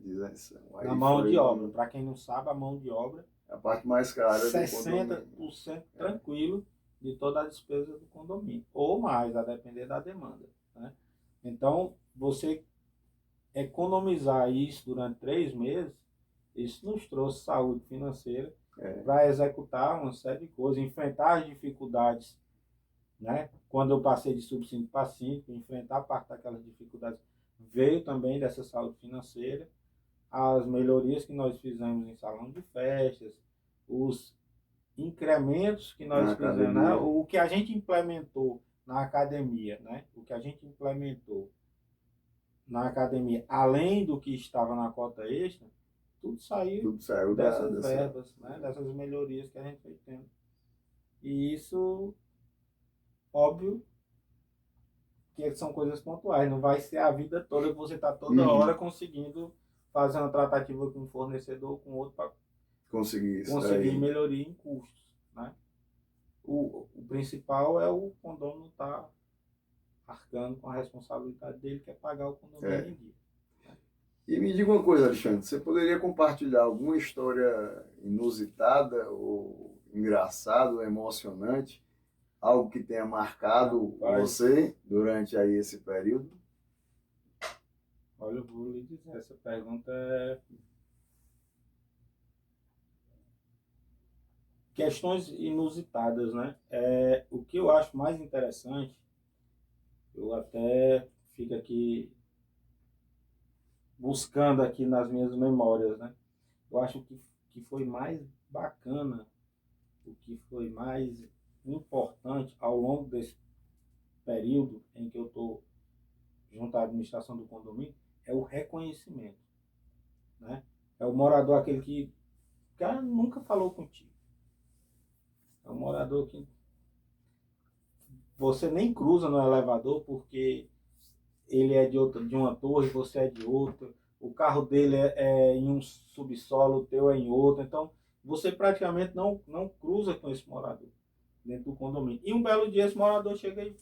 Speaker 2: de
Speaker 1: isenção.
Speaker 2: Na mão de obra. Para quem não sabe, a mão de obra
Speaker 1: é a parte mais cara
Speaker 2: 60% tranquilo de toda a despesa do condomínio. Ou mais, a depender da demanda. Né? Então, você economizar isso durante 3 meses, isso nos trouxe saúde financeira para executar uma série de coisas, enfrentar as dificuldades. Né? Quando eu passei de subsíndico para síndico, enfrentar parte daquelas dificuldades, veio também dessa saúde financeira. as melhorias que nós fizemos em salão de festas, os incrementos que nós
Speaker 1: Na
Speaker 2: fizemos, né?
Speaker 1: academia.
Speaker 2: O que a gente implementou na academia, né? O que a gente implementou na academia, além do que estava na cota extra, tudo saiu
Speaker 1: Tudo saiu
Speaker 2: dessas
Speaker 1: dessa.
Speaker 2: verbas, né? Dessas melhorias que a gente foi tendo. E isso, óbvio, que são coisas pontuais, não vai ser a vida toda que você está toda hora conseguindo fazer uma tratativa com um fornecedor ou com outro para
Speaker 1: Conseguir isso
Speaker 2: conseguir
Speaker 1: daí.
Speaker 2: melhoria em custos, né? O principal é o condomínio estar arcando com a responsabilidade dele, que é pagar o condomínio em dia.
Speaker 1: E me diga uma coisa, Alexandre, você poderia compartilhar alguma história inusitada ou engraçada, ou emocionante, algo que tenha marcado
Speaker 2: Rapaz,
Speaker 1: você durante aí esse período?
Speaker 2: olha, eu vou lhe dizer, essa pergunta é questões inusitadas, né? O que eu acho mais interessante, eu até fico aqui buscando aqui nas minhas memórias, né? Eu acho que foi mais bacana, o que foi mais importante ao longo desse período em que eu estou junto à administração do condomínio, é o reconhecimento, né? É o morador aquele que o cara nunca falou contigo. É um morador que você nem cruza no elevador porque ele é de uma torre, você é de outra. O carro dele é em um subsolo, o teu é em outro. Então, você praticamente não cruza com esse morador dentro do condomínio. E um belo dia esse morador chega e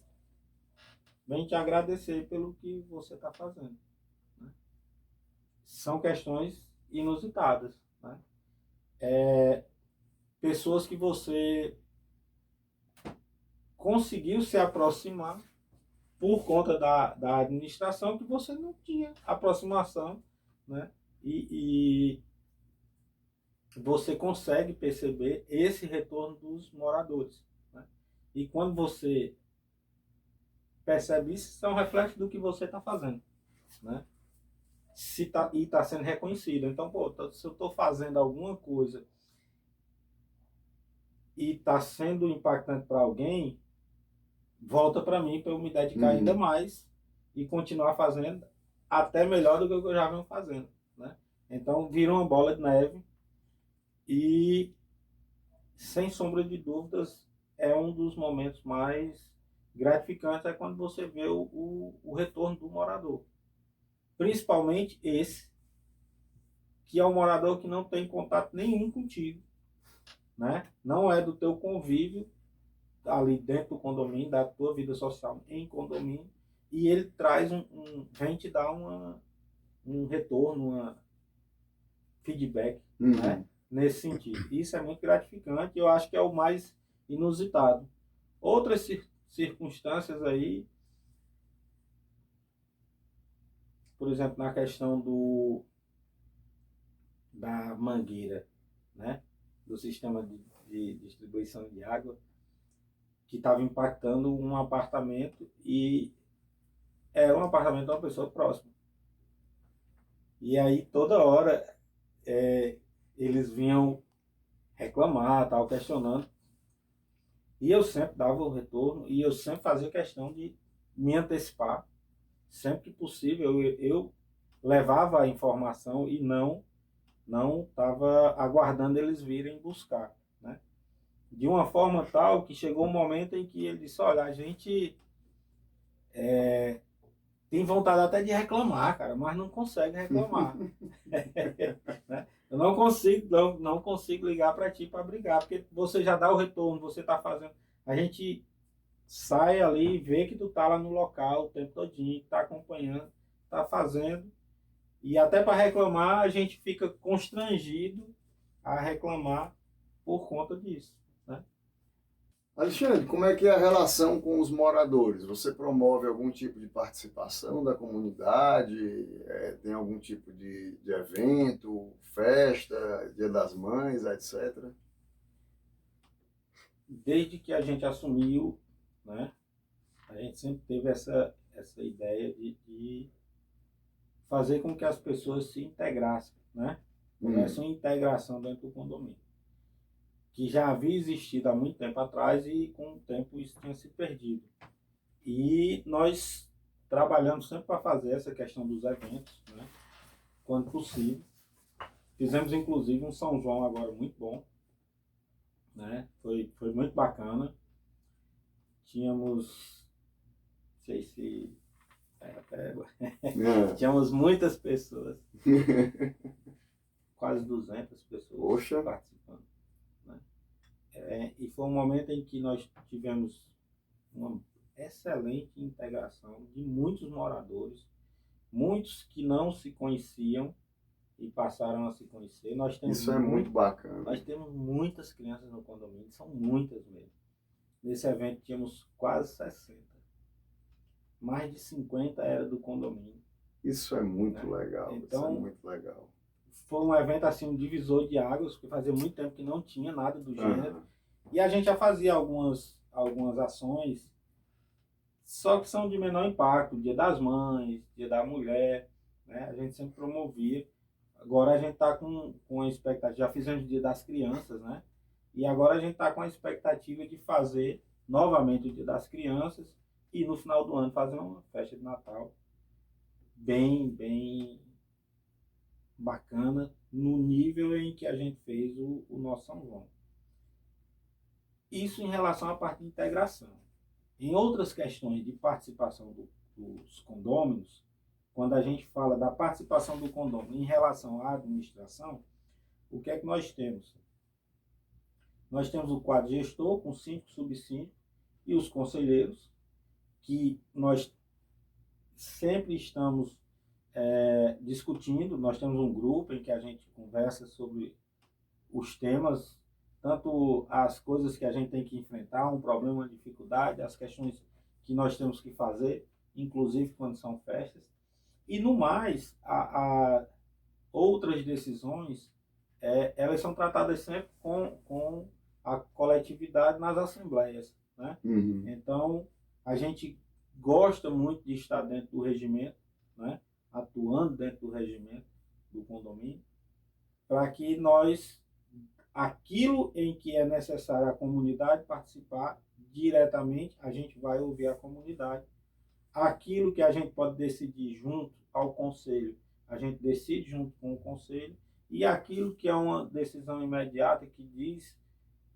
Speaker 2: vem te agradecer pelo que você está fazendo, né? São questões inusitadas, né? Pessoas que você conseguiu se aproximar por conta da administração que você não tinha aproximação, né? E você consegue perceber esse retorno dos moradores, né? E quando você percebe isso, isso é um reflexo do que você está fazendo, né? Se tá, e está sendo reconhecido. Então, pô, se eu estou fazendo alguma coisa e está sendo impactante para alguém, volta para mim para eu me dedicar ainda mais e continuar fazendo até melhor do que o que eu já venho fazendo, né? Então, vira uma bola de neve e, sem sombra de dúvidas, é um dos momentos mais gratificantes é quando você vê o retorno do morador. Principalmente esse, que é um morador que não tem contato nenhum contigo, né? Não é do teu convívio ali dentro do condomínio, da tua vida social em condomínio, e ele traz vem te dar um retorno, um feedback, né? Nesse sentido. Isso é muito gratificante e eu acho que é o mais inusitado. Outras circunstâncias aí, por exemplo, na questão da mangueira, né? Do sistema de distribuição de água, que estava impactando um apartamento e era um apartamento de uma pessoa próxima. E aí toda hora eles vinham reclamar, tal, questionando. E eu sempre dava o retorno e eu sempre fazia questão de me antecipar. Sempre que possível eu levava a informação e não estava aguardando eles virem buscar, né? De uma forma tal que chegou um momento em que ele disse, olha, a gente tem vontade até de reclamar, cara, mas não consegue reclamar. Né? Eu não consigo ligar para ti para brigar, porque você já dá o retorno, você está fazendo. A gente sai ali e vê que tu tá lá no local o tempo todinho, tá acompanhando, tá fazendo. E até para reclamar, a gente fica constrangido a reclamar por conta disso, né?
Speaker 1: Alexandre, como é que é a relação com os moradores? Você promove algum tipo de participação da comunidade? Tem algum tipo de evento, festa, Dia das Mães, etc.?
Speaker 2: Desde que a gente assumiu, né, a gente sempre teve essa ideia de fazer com que as pessoas se integrassem, né? Começa uma integração dentro do condomínio, que já havia existido há muito tempo atrás e com o tempo isso tinha se perdido. E nós trabalhamos sempre para fazer essa questão dos eventos, né? Quando possível. Fizemos inclusive um São João agora muito bom, né? Foi muito bacana. Tínhamos, não sei se tínhamos muitas pessoas, quase 200 pessoas
Speaker 1: Poxa.
Speaker 2: participando, né? E foi um momento em que nós tivemos uma excelente integração de muitos moradores, muitos que não se conheciam e passaram a se conhecer.
Speaker 1: Isso é muito bacana.
Speaker 2: Nós temos muitas crianças no condomínio, são muitas mesmo. Nesse evento tínhamos quase 60. Mais de 50 era do condomínio.
Speaker 1: Isso é muito legal.
Speaker 2: Então,
Speaker 1: isso é muito legal.
Speaker 2: Foi um evento assim, um divisor de águas, porque fazia muito tempo que não tinha nada do gênero. E a gente já fazia algumas ações, só que são de menor impacto. Dia das Mães, Dia da Mulher, né? A gente sempre promovia. Agora a gente está com a expectativa, já fizemos o Dia das Crianças, né? E agora a gente está com a expectativa de fazer novamente o Dia das Crianças e no final do ano fazer uma festa de Natal bem bacana, no nível em que a gente fez o nosso São João. Isso em relação à parte de integração. Em outras questões de participação dos condôminos, quando a gente fala da participação do condômino em relação à administração, o que é que nós temos? Nós temos o quadro gestor com 5 subsídios e os conselheiros, que nós sempre estamos discutindo. Nós temos um grupo em que a gente conversa sobre os temas, tanto as coisas que a gente tem que enfrentar, um problema, uma dificuldade, as questões que nós temos que fazer, inclusive quando são festas. E no mais, outras decisões, elas são tratadas sempre com a coletividade nas assembleias, né? Então, a gente gosta muito de estar dentro do regimento, né? Atuando dentro do regimento do condomínio, para que nós, aquilo em que é necessário a comunidade participar diretamente, a gente vai ouvir a comunidade. Aquilo que a gente pode decidir junto ao conselho, a gente decide junto com o conselho, e aquilo que é uma decisão imediata que diz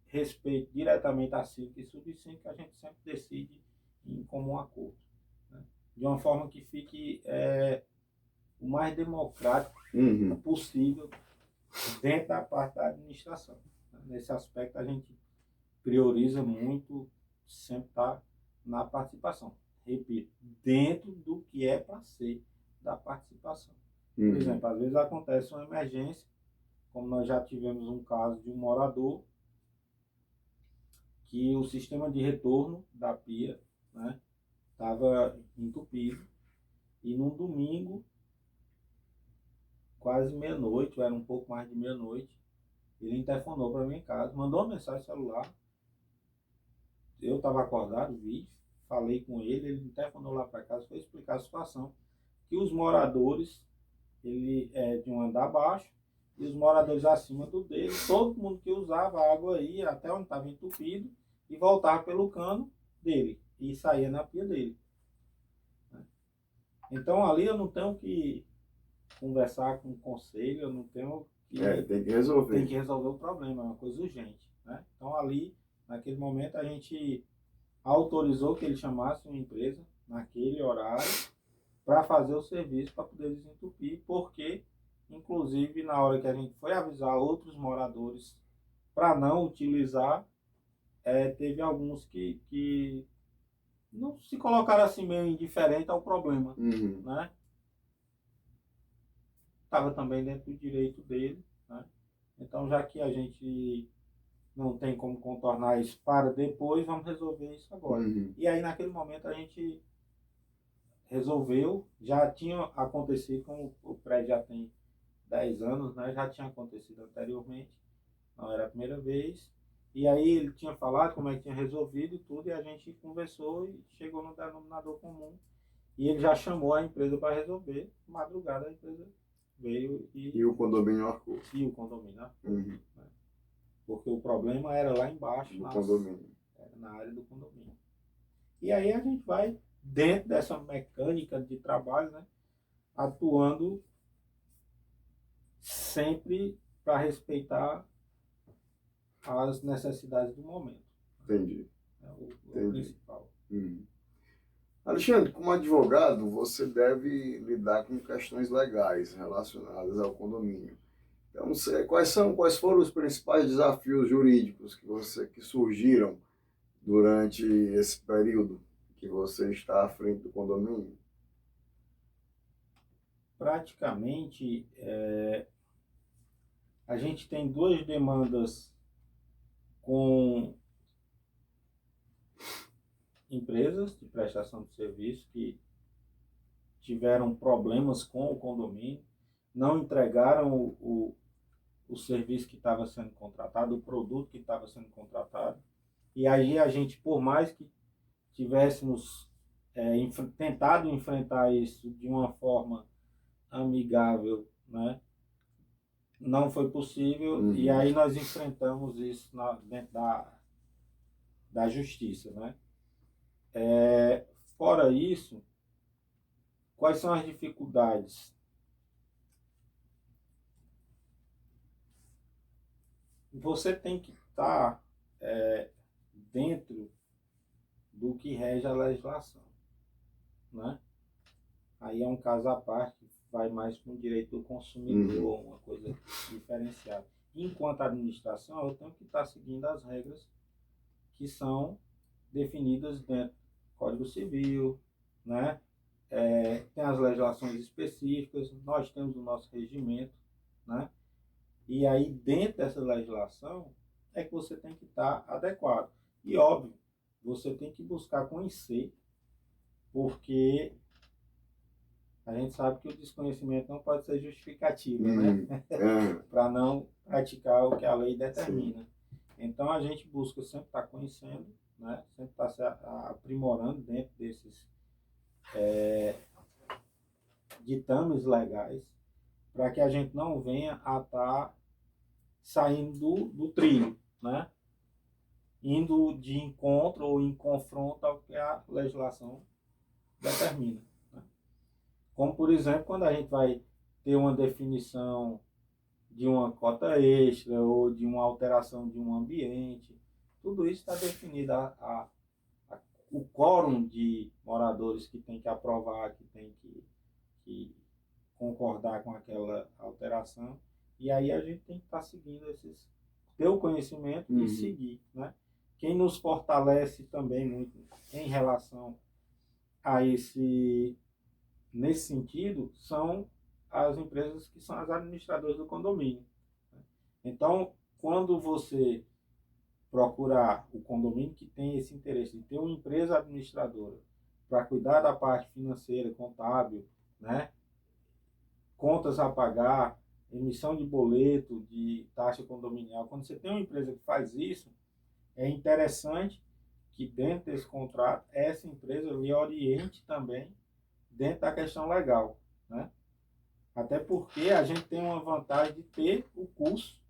Speaker 2: respeito diretamente a síndico e subsíndico, a gente sempre decide em comum acordo, né? De uma forma que fique o mais democrático possível dentro da parte da administração. Nesse aspecto a gente prioriza muito sempre estar na participação. Repito, dentro do que é para ser da participação. Por exemplo, às vezes acontece uma emergência, como nós já tivemos um caso de um morador que o sistema de retorno da pia, né, estava entupido, e num domingo, quase meia-noite, ou era um pouco mais de meia-noite, ele interfonou para minha casa, mandou uma mensagem celular. Eu estava acordado, vi, falei com ele interfonou lá para casa, foi explicar a situação, que os moradores, ele é de um andar abaixo, e os moradores acima do dele, todo mundo que usava a água ia até onde estava entupido e voltava pelo cano dele, e saía na pia dele. Então ali eu não tenho que conversar com o conselho, eu não tenho que...
Speaker 1: tem que resolver.
Speaker 2: Tem que resolver o problema, é uma coisa urgente, né? Então ali, naquele momento, a gente autorizou que ele chamasse uma empresa naquele horário para fazer o serviço para poder desentupir, porque, inclusive, na hora que a gente foi avisar outros moradores para não utilizar, teve alguns que não se colocaram assim meio indiferente ao problema, né? Estava também dentro do direito dele, né? Então, já que a gente não tem como contornar isso para depois, vamos resolver isso agora. E aí, naquele momento, a gente resolveu. Já tinha acontecido, como o prédio já tem 10 anos, né? Já tinha acontecido anteriormente, não era a primeira vez. E aí ele tinha falado como é que tinha resolvido e tudo, e a gente conversou e chegou no denominador comum. E ele já chamou a empresa para resolver. Madrugada a empresa veio
Speaker 1: E o condomínio arcou.
Speaker 2: e o condomínio, né?
Speaker 1: Uhum.
Speaker 2: Porque o problema era lá embaixo,
Speaker 1: Do condomínio.
Speaker 2: era na área do condomínio. E aí a gente vai, dentro dessa mecânica de trabalho, né, atuando sempre para respeitar as necessidades do momento.
Speaker 1: Entendi.
Speaker 2: É o
Speaker 1: Entendi.
Speaker 2: principal.
Speaker 1: Uhum. Alexandre, como advogado, você deve lidar com questões legais relacionadas ao condomínio. Então, quais foram os principais desafios jurídicos que surgiram durante esse período que você está à frente do condomínio?
Speaker 2: Praticamente, a gente tem duas demandas com empresas de prestação de serviço que tiveram problemas com o condomínio, não entregaram o serviço que estava sendo contratado, o produto que estava sendo contratado. E aí a gente, por mais que tivéssemos tentado enfrentar isso de uma forma amigável, né, não foi possível.
Speaker 1: Uhum.
Speaker 2: E aí nós enfrentamos isso dentro da justiça, né? Fora isso, quais são as dificuldades? Você tem que estar dentro do que rege a legislação, né? Aí é um caso à parte, vai mais com o direito do consumidor, uma coisa diferenciada. Enquanto administração, eu tenho que estar seguindo as regras que são definidas dentro do Código Civil, né? Tem as legislações específicas, nós temos o nosso regimento, né? E aí, dentro dessa legislação, é que você tem que estar adequado. E, óbvio, você tem que buscar conhecer, porque a gente sabe que o desconhecimento não pode ser justificativa, né? Para não praticar o que a lei determina. Sim. Então, a gente busca sempre estar conhecendo, né? Sempre estar se aprimorando dentro desses ditames legais, para que a gente não venha a estar saindo do trilho, né? Indo de encontro ou em confronto ao que a legislação determina. Né? Como, por exemplo, quando a gente vai ter uma definição de uma cota extra ou de uma alteração de um ambiente, tudo isso está definido. O quórum de moradores que tem que aprovar, que tem que concordar com aquela alteração, e aí a gente tem que estar seguindo ter o conhecimento e seguir, né? Quem nos fortalece também muito em relação a nesse sentido, são as empresas que são as administradoras do condomínio. Então, quando você procurar o condomínio que tem esse interesse de ter uma empresa administradora para cuidar da parte financeira, contábil, né? Contas a pagar, emissão de boleto, de taxa condominial. Quando você tem uma empresa que faz isso, é interessante que dentro desse contrato, essa empresa lhe oriente também dentro da questão legal, né? Até porque a gente tem uma vantagem de ter o curso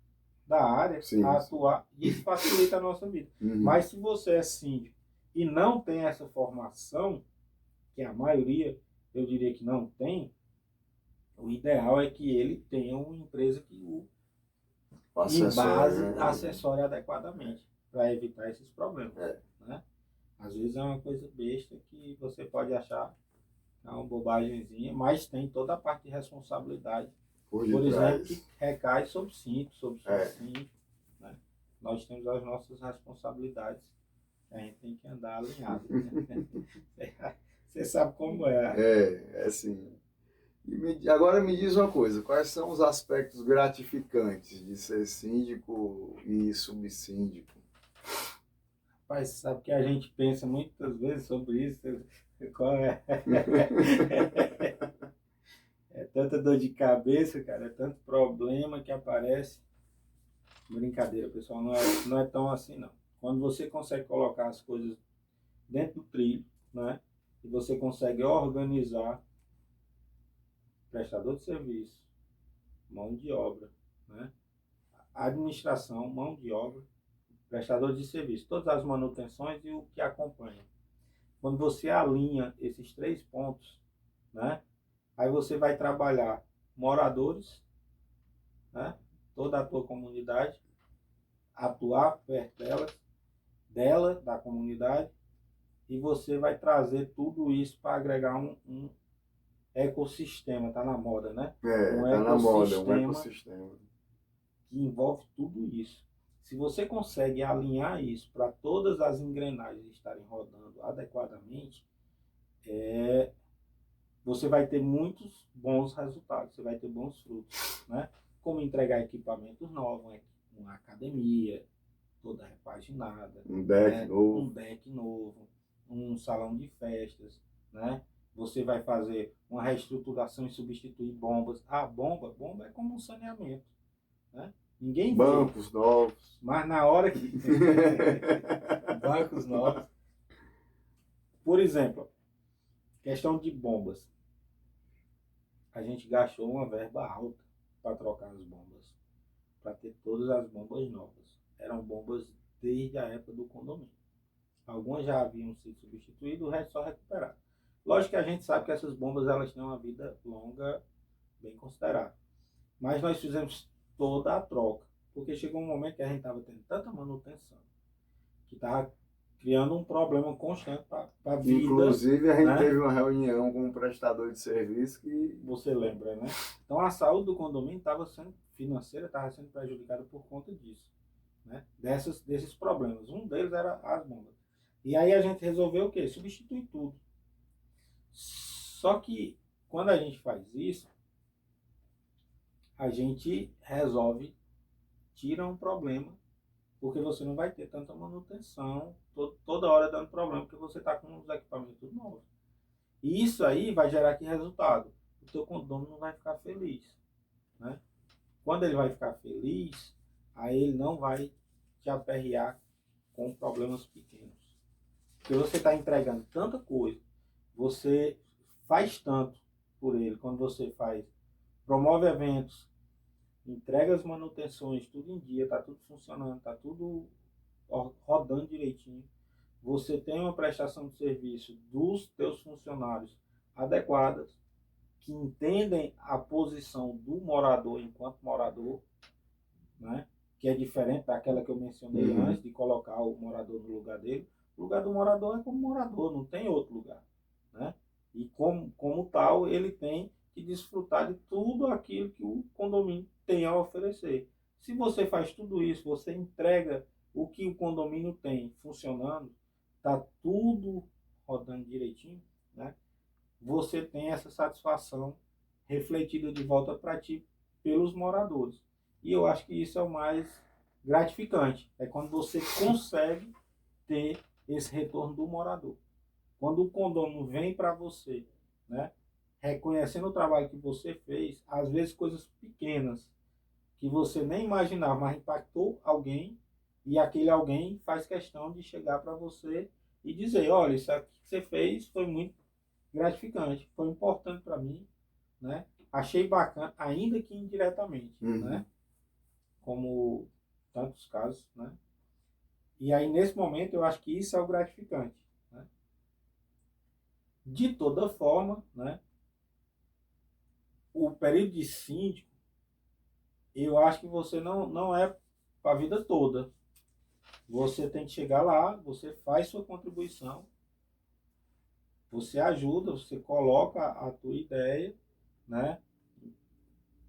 Speaker 2: da área a atuar, e isso facilita a nossa vida. Mas se você é síndico e não tem essa formação, que a maioria, eu diria que não tem, o ideal é que ele tenha uma empresa que o assessore adequadamente, para evitar esses problemas. Né? Às vezes é uma coisa besta que você pode achar que é uma bobagemzinha, mas tem toda a parte de responsabilidade, por exemplo, que recai sobre o síndico, sobre o síndico. Né? Nós temos as nossas responsabilidades, a gente tem que andar alinhado. Né? Você sabe como é.
Speaker 1: É assim. Agora me diz uma coisa, quais são os aspectos gratificantes de ser síndico e subsíndico?
Speaker 2: Rapaz, sabe que a gente pensa muitas vezes sobre isso, qual é? É tanta dor de cabeça, cara, é tanto problema que aparece. Brincadeira, pessoal, não é tão assim, não. Quando você consegue colocar as coisas dentro do trilho, né? E você consegue organizar prestador de serviço, mão de obra, né? Administração, mão de obra, prestadores de serviço, todas as manutenções e o que acompanha. Quando você alinha esses 3 pontos, né? Aí você vai trabalhar moradores, né? Toda a tua comunidade, atuar perto da comunidade, e você vai trazer tudo isso para agregar um ecossistema, tá na moda, né?
Speaker 1: Tá na moda, um ecossistema
Speaker 2: que envolve tudo isso. Se você consegue alinhar isso para todas as engrenagens estarem rodando adequadamente, você vai ter muitos bons resultados, você vai ter bons frutos, né? Como entregar equipamentos novos, uma academia toda repaginada,
Speaker 1: um deck
Speaker 2: né?
Speaker 1: novo,
Speaker 2: Um deck novo, um salão de festas, né? Você vai fazer uma reestruturação e substituir bombas. Bomba é como um saneamento, né? Ninguém
Speaker 1: bancos
Speaker 2: vê,
Speaker 1: novos,
Speaker 2: mas na hora que bancos novos, por exemplo, questão de bombas, a gente gastou uma verba alta para trocar as bombas, para ter todas as bombas novas. Eram bombas desde a época do condomínio. Algumas já haviam sido substituídas, o resto só recuperado. Lógico que a gente sabe que essas bombas elas têm uma vida longa bem considerável. Mas nós fizemos toda a troca, porque chegou um momento que a gente estava tendo tanta manutenção, que estava criando um problema constante para a vida.
Speaker 1: Inclusive, a gente,
Speaker 2: né?
Speaker 1: teve uma reunião com um prestador de serviço que...
Speaker 2: Você lembra, né? Então, a saúde do condomínio estava sendo prejudicada por conta disso, né? Desses problemas. Um deles era as bombas. E aí a gente resolveu o quê? Substituir tudo. Só que, quando a gente faz isso, a gente resolve, tira um problema, porque você não vai ter tanta manutenção, toda hora dando problema, porque você está com os equipamentos novos. E isso aí vai gerar que resultado? O teu condomínio não vai ficar feliz, né? Quando ele vai ficar feliz, aí ele não vai te aperrear com problemas pequenos. Porque você está entregando tanta coisa, você faz tanto por ele, quando você promove eventos, entrega as manutenções, tudo em dia, está tudo funcionando, está tudo rodando direitinho. Você tem uma prestação de serviço dos teus funcionários adequadas, que entendem a posição do morador enquanto morador, né? Que é diferente daquela que eu mencionei antes, de colocar o morador no lugar dele. O lugar do morador é como morador, não tem outro lugar, né? E como tal, ele tem que desfrutar de tudo aquilo que o condomínio tem a oferecer. Se você faz tudo isso, você entrega o que o condomínio tem funcionando, está tudo rodando direitinho, né? Você tem essa satisfação refletida de volta para ti pelos moradores. E eu acho que isso é o mais gratificante. É quando você consegue ter esse retorno do morador. Quando o condomínio vem para você, né, reconhecendo o trabalho que você fez, às vezes coisas pequenas que você nem imaginava, mas impactou alguém, e aquele alguém faz questão de chegar para você e dizer, olha, isso aqui que você fez foi muito gratificante, foi importante para mim, né? Achei bacana, ainda que indiretamente, né? Como tantos casos, né? E aí, nesse momento, eu acho que isso é o gratificante, né? De toda forma, né? O período de síndico, eu acho que você não é para a vida toda. Você tem que chegar lá, você faz sua contribuição, você ajuda, você coloca a tua ideia, né?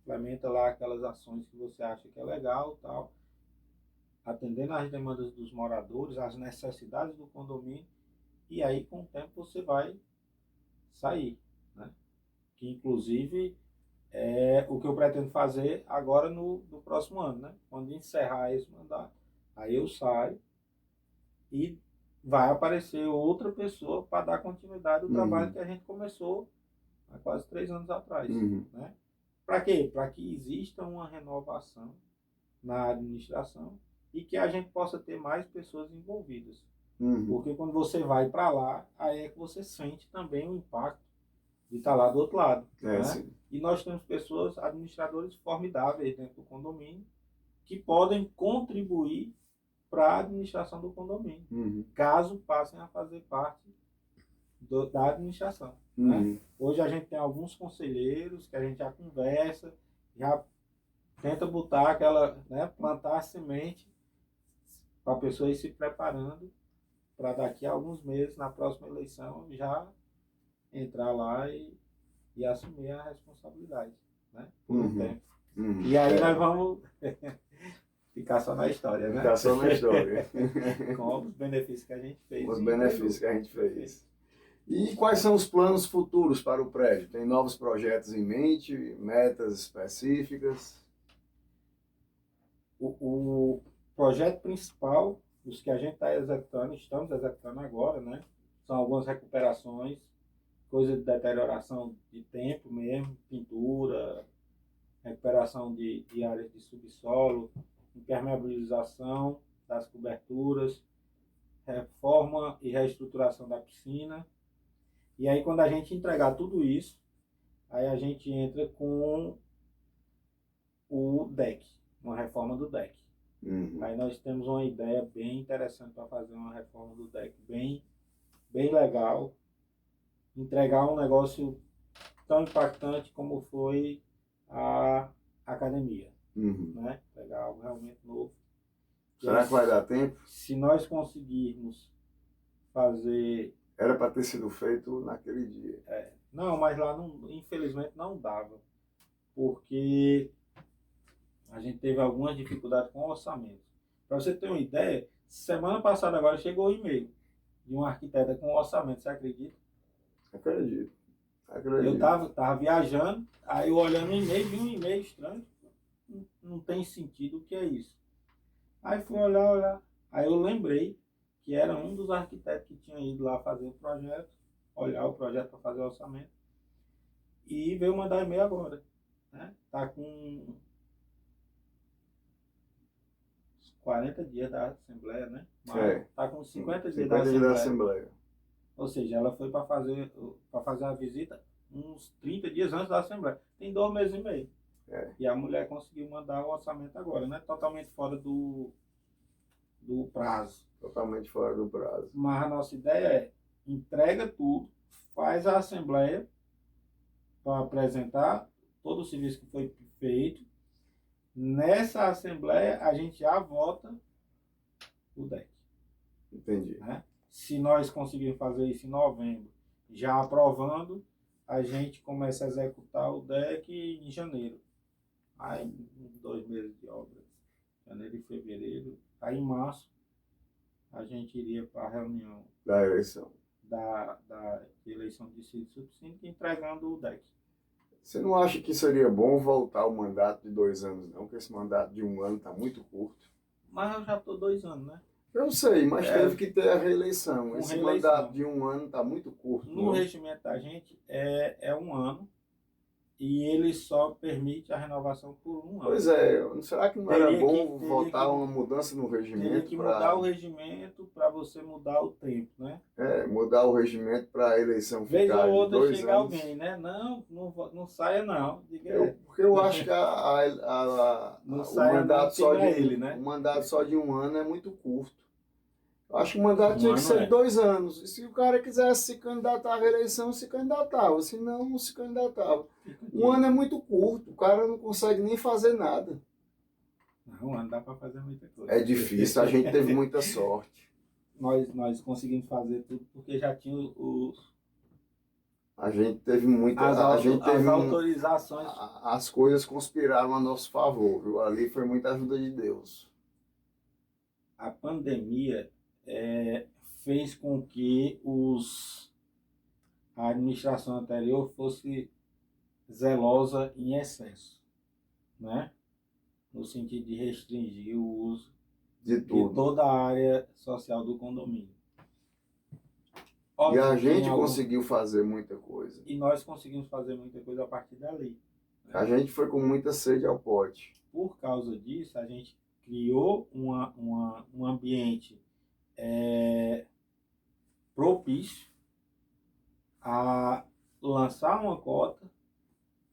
Speaker 2: Implementa lá aquelas ações que você acha que é legal, tal, atendendo às demandas dos moradores, às necessidades do condomínio, e aí com o tempo você vai sair, né? Que inclusive é o que eu pretendo fazer agora no próximo ano, né? Quando encerrar esse mandato, aí eu saio e vai aparecer outra pessoa para dar continuidade ao trabalho que a gente começou há quase 3 anos atrás, né? Para quê? Para que exista uma renovação na administração e que a gente possa ter mais pessoas envolvidas. Porque quando você vai para lá, aí é que você sente também o impacto de estar lá do outro lado. Né? E nós temos pessoas, administradores formidáveis dentro do condomínio, que podem contribuir para a administração do condomínio, caso passem a fazer parte da administração. Né? Hoje a gente tem alguns conselheiros que a gente já conversa, já tenta botar aquela, né, plantar a semente para a pessoa ir se preparando para daqui a alguns meses, na próxima eleição, já entrar lá e assumir a responsabilidade, né? Por um tempo. E aí nós vamos ficar só na história, né?
Speaker 1: Ficar só na história.
Speaker 2: Com os benefícios que a gente fez.
Speaker 1: Os benefícios que a gente fez. E quais são os planos futuros para o prédio? Tem novos projetos em mente, metas específicas?
Speaker 2: O projeto principal, os que a gente está executando, estamos executando agora, né? São algumas recuperações, coisa de deterioração de tempo mesmo, pintura, recuperação de áreas de subsolo, impermeabilização das coberturas, reforma e reestruturação da piscina. E aí, quando a gente entregar tudo isso, aí a gente entra com o deck, uma reforma do deck. Aí nós temos uma ideia bem interessante para fazer uma reforma do deck bem legal, entregar um negócio tão impactante como foi a academia, né? Pegar algo realmente novo.
Speaker 1: Será que vai dar tempo?
Speaker 2: Se nós conseguirmos fazer...
Speaker 1: Era para ter sido feito naquele dia.
Speaker 2: Não, mas lá não, infelizmente não dava, porque a gente teve algumas dificuldades com o orçamento. Para você ter uma ideia, semana passada agora chegou o e-mail de uma arquiteta com orçamento, você acredita?
Speaker 1: Acredito.
Speaker 2: Eu tava viajando, aí eu olhando o e-mail, vi um e-mail estranho, não tem sentido, o que é isso? Aí fui olhar, aí eu lembrei que era um dos arquitetos que tinha ido lá fazer o projeto, olhar o projeto para fazer o orçamento, e veio mandar e-mail agora, né? Tá com 40 dias da Assembleia, né? Mas tá com 50 dias da Assembleia. Ou seja, ela foi para fazer a visita uns 30 dias antes da Assembleia. Tem 2 meses e meio. E a mulher conseguiu mandar o orçamento agora, né? Totalmente fora do prazo.
Speaker 1: Totalmente fora do prazo.
Speaker 2: Mas a nossa ideia é entrega tudo, faz a Assembleia para apresentar todo o serviço que foi feito. Nessa Assembleia, a gente já vota o DEC.
Speaker 1: Entendi.
Speaker 2: Né? Se nós conseguirmos fazer isso em novembro, já aprovando, a gente começa a executar o DEC em janeiro. Aí, 2 meses de obra. Janeiro e fevereiro. Aí, em março, a gente iria para a reunião
Speaker 1: da eleição.
Speaker 2: Da eleição de subsíndico, entregando o DEC.
Speaker 1: Você não acha que seria bom voltar ao mandato de 2 anos, não? Porque esse mandato de 1 ano está muito curto.
Speaker 2: Mas eu já estou 2 anos, né?
Speaker 1: Eu sei, mas teve que ter a reeleição. Esse
Speaker 2: reeleição.
Speaker 1: Mandato de 1 ano está muito curto.
Speaker 2: No regimento da gente é 1 ano e ele só permite a renovação por 1 ano.
Speaker 1: Pois é, será que não era bom votar uma mudança no regimento?
Speaker 2: Teria que mudar o regimento para você mudar o tempo, né?
Speaker 1: Mudar o regimento para a eleição ficar
Speaker 2: de 2 anos. Vez ou outra chega
Speaker 1: anos.
Speaker 2: Alguém, né? Não saia não.
Speaker 1: Porque eu acho que o mandato só de
Speaker 2: ele, né?
Speaker 1: O mandato só de 1 ano é muito curto. Eu acho que o mandato tinha que ser de 2 anos. E se o cara quisesse se candidatar à reeleição, se candidatava. Se não, não se candidatava. 1 ano é muito curto. O cara não consegue nem fazer nada.
Speaker 2: Não, 1 ano dá para fazer muita coisa.
Speaker 1: É difícil. A gente teve muita sorte.
Speaker 2: Nós conseguimos fazer tudo porque já tinha os...
Speaker 1: A gente teve muita...
Speaker 2: As autorizações.
Speaker 1: As coisas conspiraram a nosso favor, viu? Ali foi muita ajuda de Deus.
Speaker 2: A pandemia fez com que a administração anterior fosse zelosa em excesso, né? No sentido de restringir o uso de toda a área social do condomínio.
Speaker 1: Óbvio, e a gente conseguiu fazer muita coisa.
Speaker 2: E nós conseguimos fazer muita coisa a partir dali. Né?
Speaker 1: A gente foi com muita sede ao pote.
Speaker 2: Por causa disso, a gente criou um ambiente propício a lançar uma cota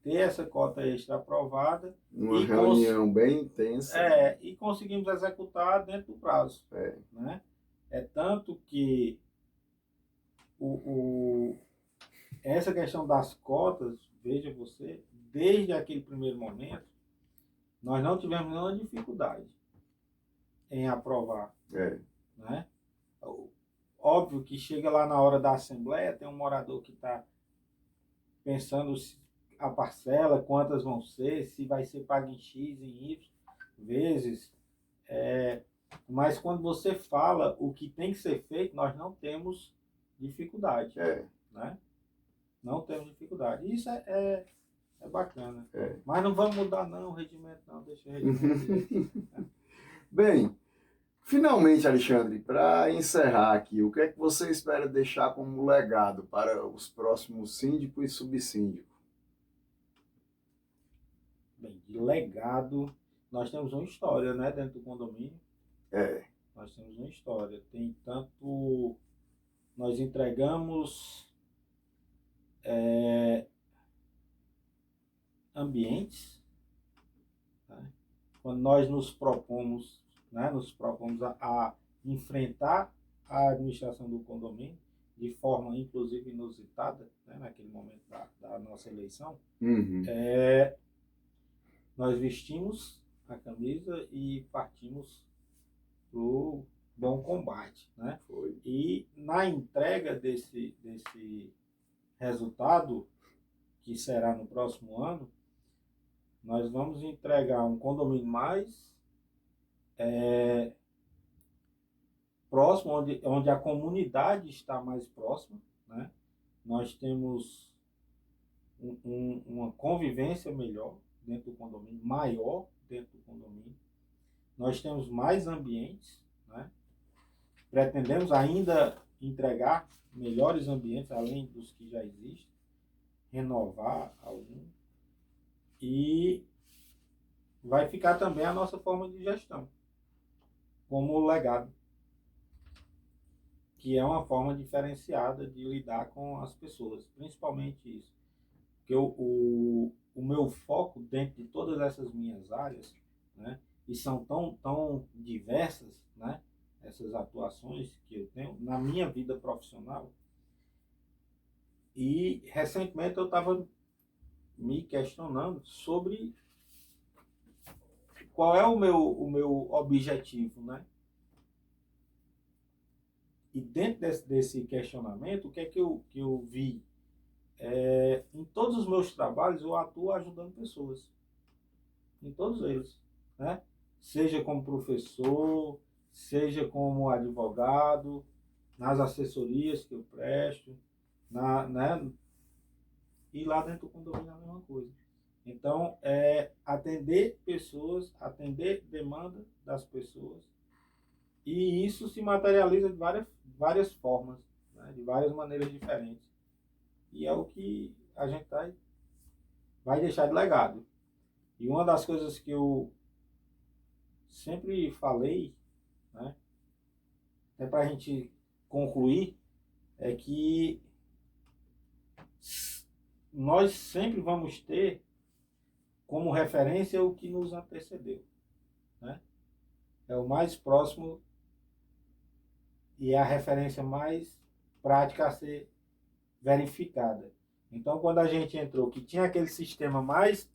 Speaker 2: ter essa cota extra aprovada.
Speaker 1: Uma reunião bem intensa.
Speaker 2: E conseguimos executar dentro do prazo. Né? É tanto que essa questão das cotas, veja você, desde aquele primeiro momento, nós não tivemos nenhuma dificuldade em aprovar. Né? Óbvio que chega lá na hora da assembleia, tem um morador que está pensando a parcela, quantas vão ser, se vai ser pago em X, em Y vezes. Mas quando você fala o que tem que ser feito, nós não temos dificuldade. Né? Não temos dificuldade. Isso é bacana. Mas não vamos mudar não o regimento, não. Deixa o regimento.
Speaker 1: Bem, finalmente, Alexandre, para encerrar aqui, o que é que você espera deixar como legado para os próximos síndicos e subsíndicos?
Speaker 2: Bem, de legado, nós temos uma história, né, dentro do condomínio. Nós temos uma história. Tem tanto... Nós entregamos ambientes, né? Quando nós nos propomos a enfrentar a administração do condomínio de forma, inclusive, inusitada, né, naquele momento da nossa eleição, nós vestimos a camisa e partimos para o bom combate. Né? E na entrega desse resultado, que será no próximo ano, nós vamos entregar um condomínio mais próximo, onde a comunidade está mais próxima. Né? Nós temos uma convivência melhor dentro do condomínio, maior dentro do condomínio. Nós temos mais ambientes. Né? Pretendemos ainda entregar melhores ambientes, além dos que já existem, renovar algum. E vai ficar também a nossa forma de gestão, como legado, que é uma forma diferenciada de lidar com as pessoas, principalmente isso. Porque o meu foco dentro de todas essas minhas áreas, né, e são tão diversas, né, essas atuações que eu tenho na minha vida profissional. E recentemente eu estava me questionando sobre qual é o meu objetivo, né? E dentro desse questionamento, o que é que eu vi? Em todos os meus trabalhos eu atuo ajudando pessoas. Em todos eles. Né? Seja como professor, seja como advogado, nas assessorias que eu presto, né? E lá dentro do condomínio é a mesma coisa. Então, atender pessoas, atender demanda das pessoas, e isso se materializa de várias formas, né? De várias maneiras diferentes. E é o que a gente vai deixar de legado. E uma das coisas que eu sempre falei, né, até para a gente concluir, é que nós sempre vamos ter como referência o que nos antecedeu. Né? É o mais próximo e é a referência mais prática a ser verificada. Então, quando a gente entrou, que tinha aquele sistema mais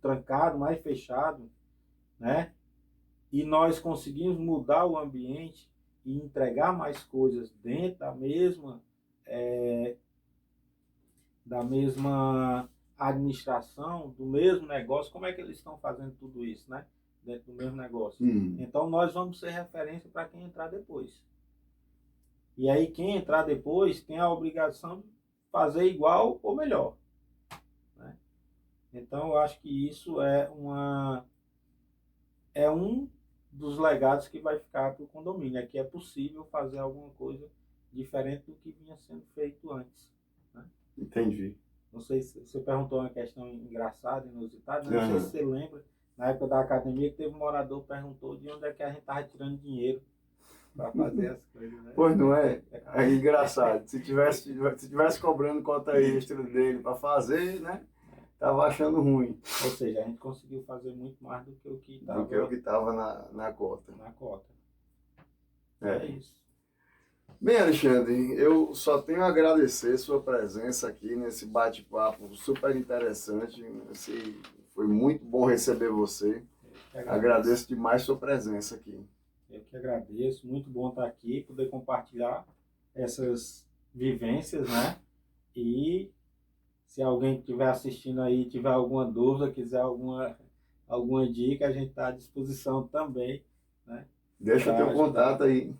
Speaker 2: trancado, mais fechado, né? E nós conseguimos mudar o ambiente e entregar mais coisas dentro da mesma administração, do mesmo negócio. Como é que eles estão fazendo tudo isso, né? Dentro do mesmo negócio. Então, nós vamos ser referência para quem entrar depois. E aí, quem entrar depois tem a obrigação de fazer igual ou melhor. Né? Então, eu acho que isso é um dos legados que vai ficar para o condomínio. É que é possível fazer alguma coisa diferente do que vinha sendo feito antes. Né?
Speaker 1: Entendi.
Speaker 2: Não sei se você perguntou uma questão engraçada, inusitada. Não sei se você lembra, na época da academia, que teve um morador que perguntou de onde é que a gente estava tirando dinheiro para fazer as coisas. Né?
Speaker 1: Pois não é? É engraçado. Se tivesse cobrando cota extra dele para fazer, né? estava achando ruim
Speaker 2: Ou seja, a gente conseguiu fazer muito mais do que o que estava
Speaker 1: do que o que estava na cota.
Speaker 2: na cota.
Speaker 1: É.
Speaker 2: É isso.
Speaker 1: Bem, Alexandre, eu só tenho a agradecer sua presença aqui nesse bate-papo super interessante. Foi muito bom receber você. Agradeço demais sua presença aqui.
Speaker 2: Eu que agradeço, muito bom estar aqui, poder compartilhar essas vivências, né? E se alguém que estiver assistindo aí tiver alguma dúvida, quiser alguma dica, a gente está à disposição também, né?
Speaker 1: Deixa o teu contato aí.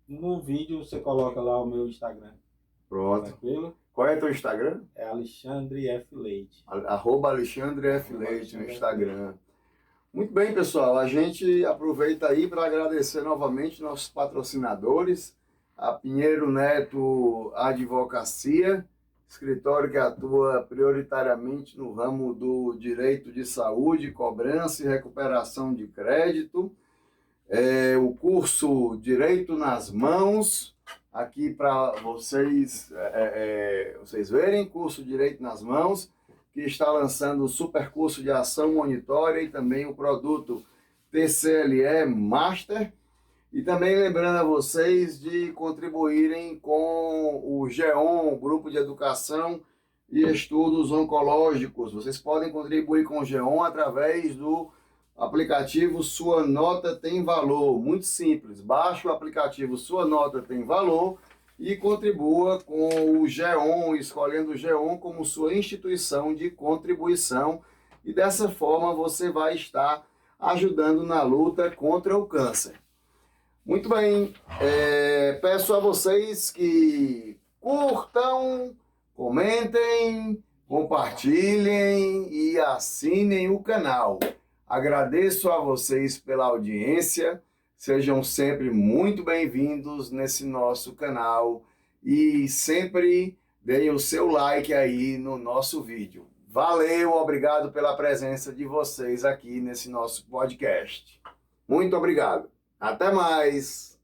Speaker 2: No vídeo você coloca lá o meu Instagram.
Speaker 1: Pronto.
Speaker 2: Tranquilo?
Speaker 1: Qual é o teu Instagram?
Speaker 2: É Alexandre F. Leite.
Speaker 1: @Alexandre F. Leite no Instagram. Muito bem, pessoal. A gente aproveita aí para agradecer novamente nossos patrocinadores, a Pinheiro Neto Advocacia, escritório que atua prioritariamente no ramo do direito de saúde, cobrança e recuperação de crédito. O curso Direito nas Mãos, aqui para vocês verem, curso Direito nas Mãos, que está lançando o super curso de ação monitória e também o produto TCLE Master. E também lembrando a vocês de contribuírem com o GEON, Grupo de Educação e Estudos Oncológicos. Vocês podem contribuir com o GEON através do aplicativo Sua Nota Tem Valor. Muito simples, baixe o aplicativo Sua Nota Tem Valor e contribua com o GEON, escolhendo o GEON como sua instituição de contribuição. E dessa forma você vai estar ajudando na luta contra o câncer. Muito bem, peço a vocês que curtam, comentem, compartilhem e assinem o canal. Agradeço a vocês pela audiência. Sejam sempre muito bem-vindos nesse nosso canal e sempre deem o seu like aí no nosso vídeo. Valeu, obrigado pela presença de vocês aqui nesse nosso podcast. Muito obrigado. Até mais!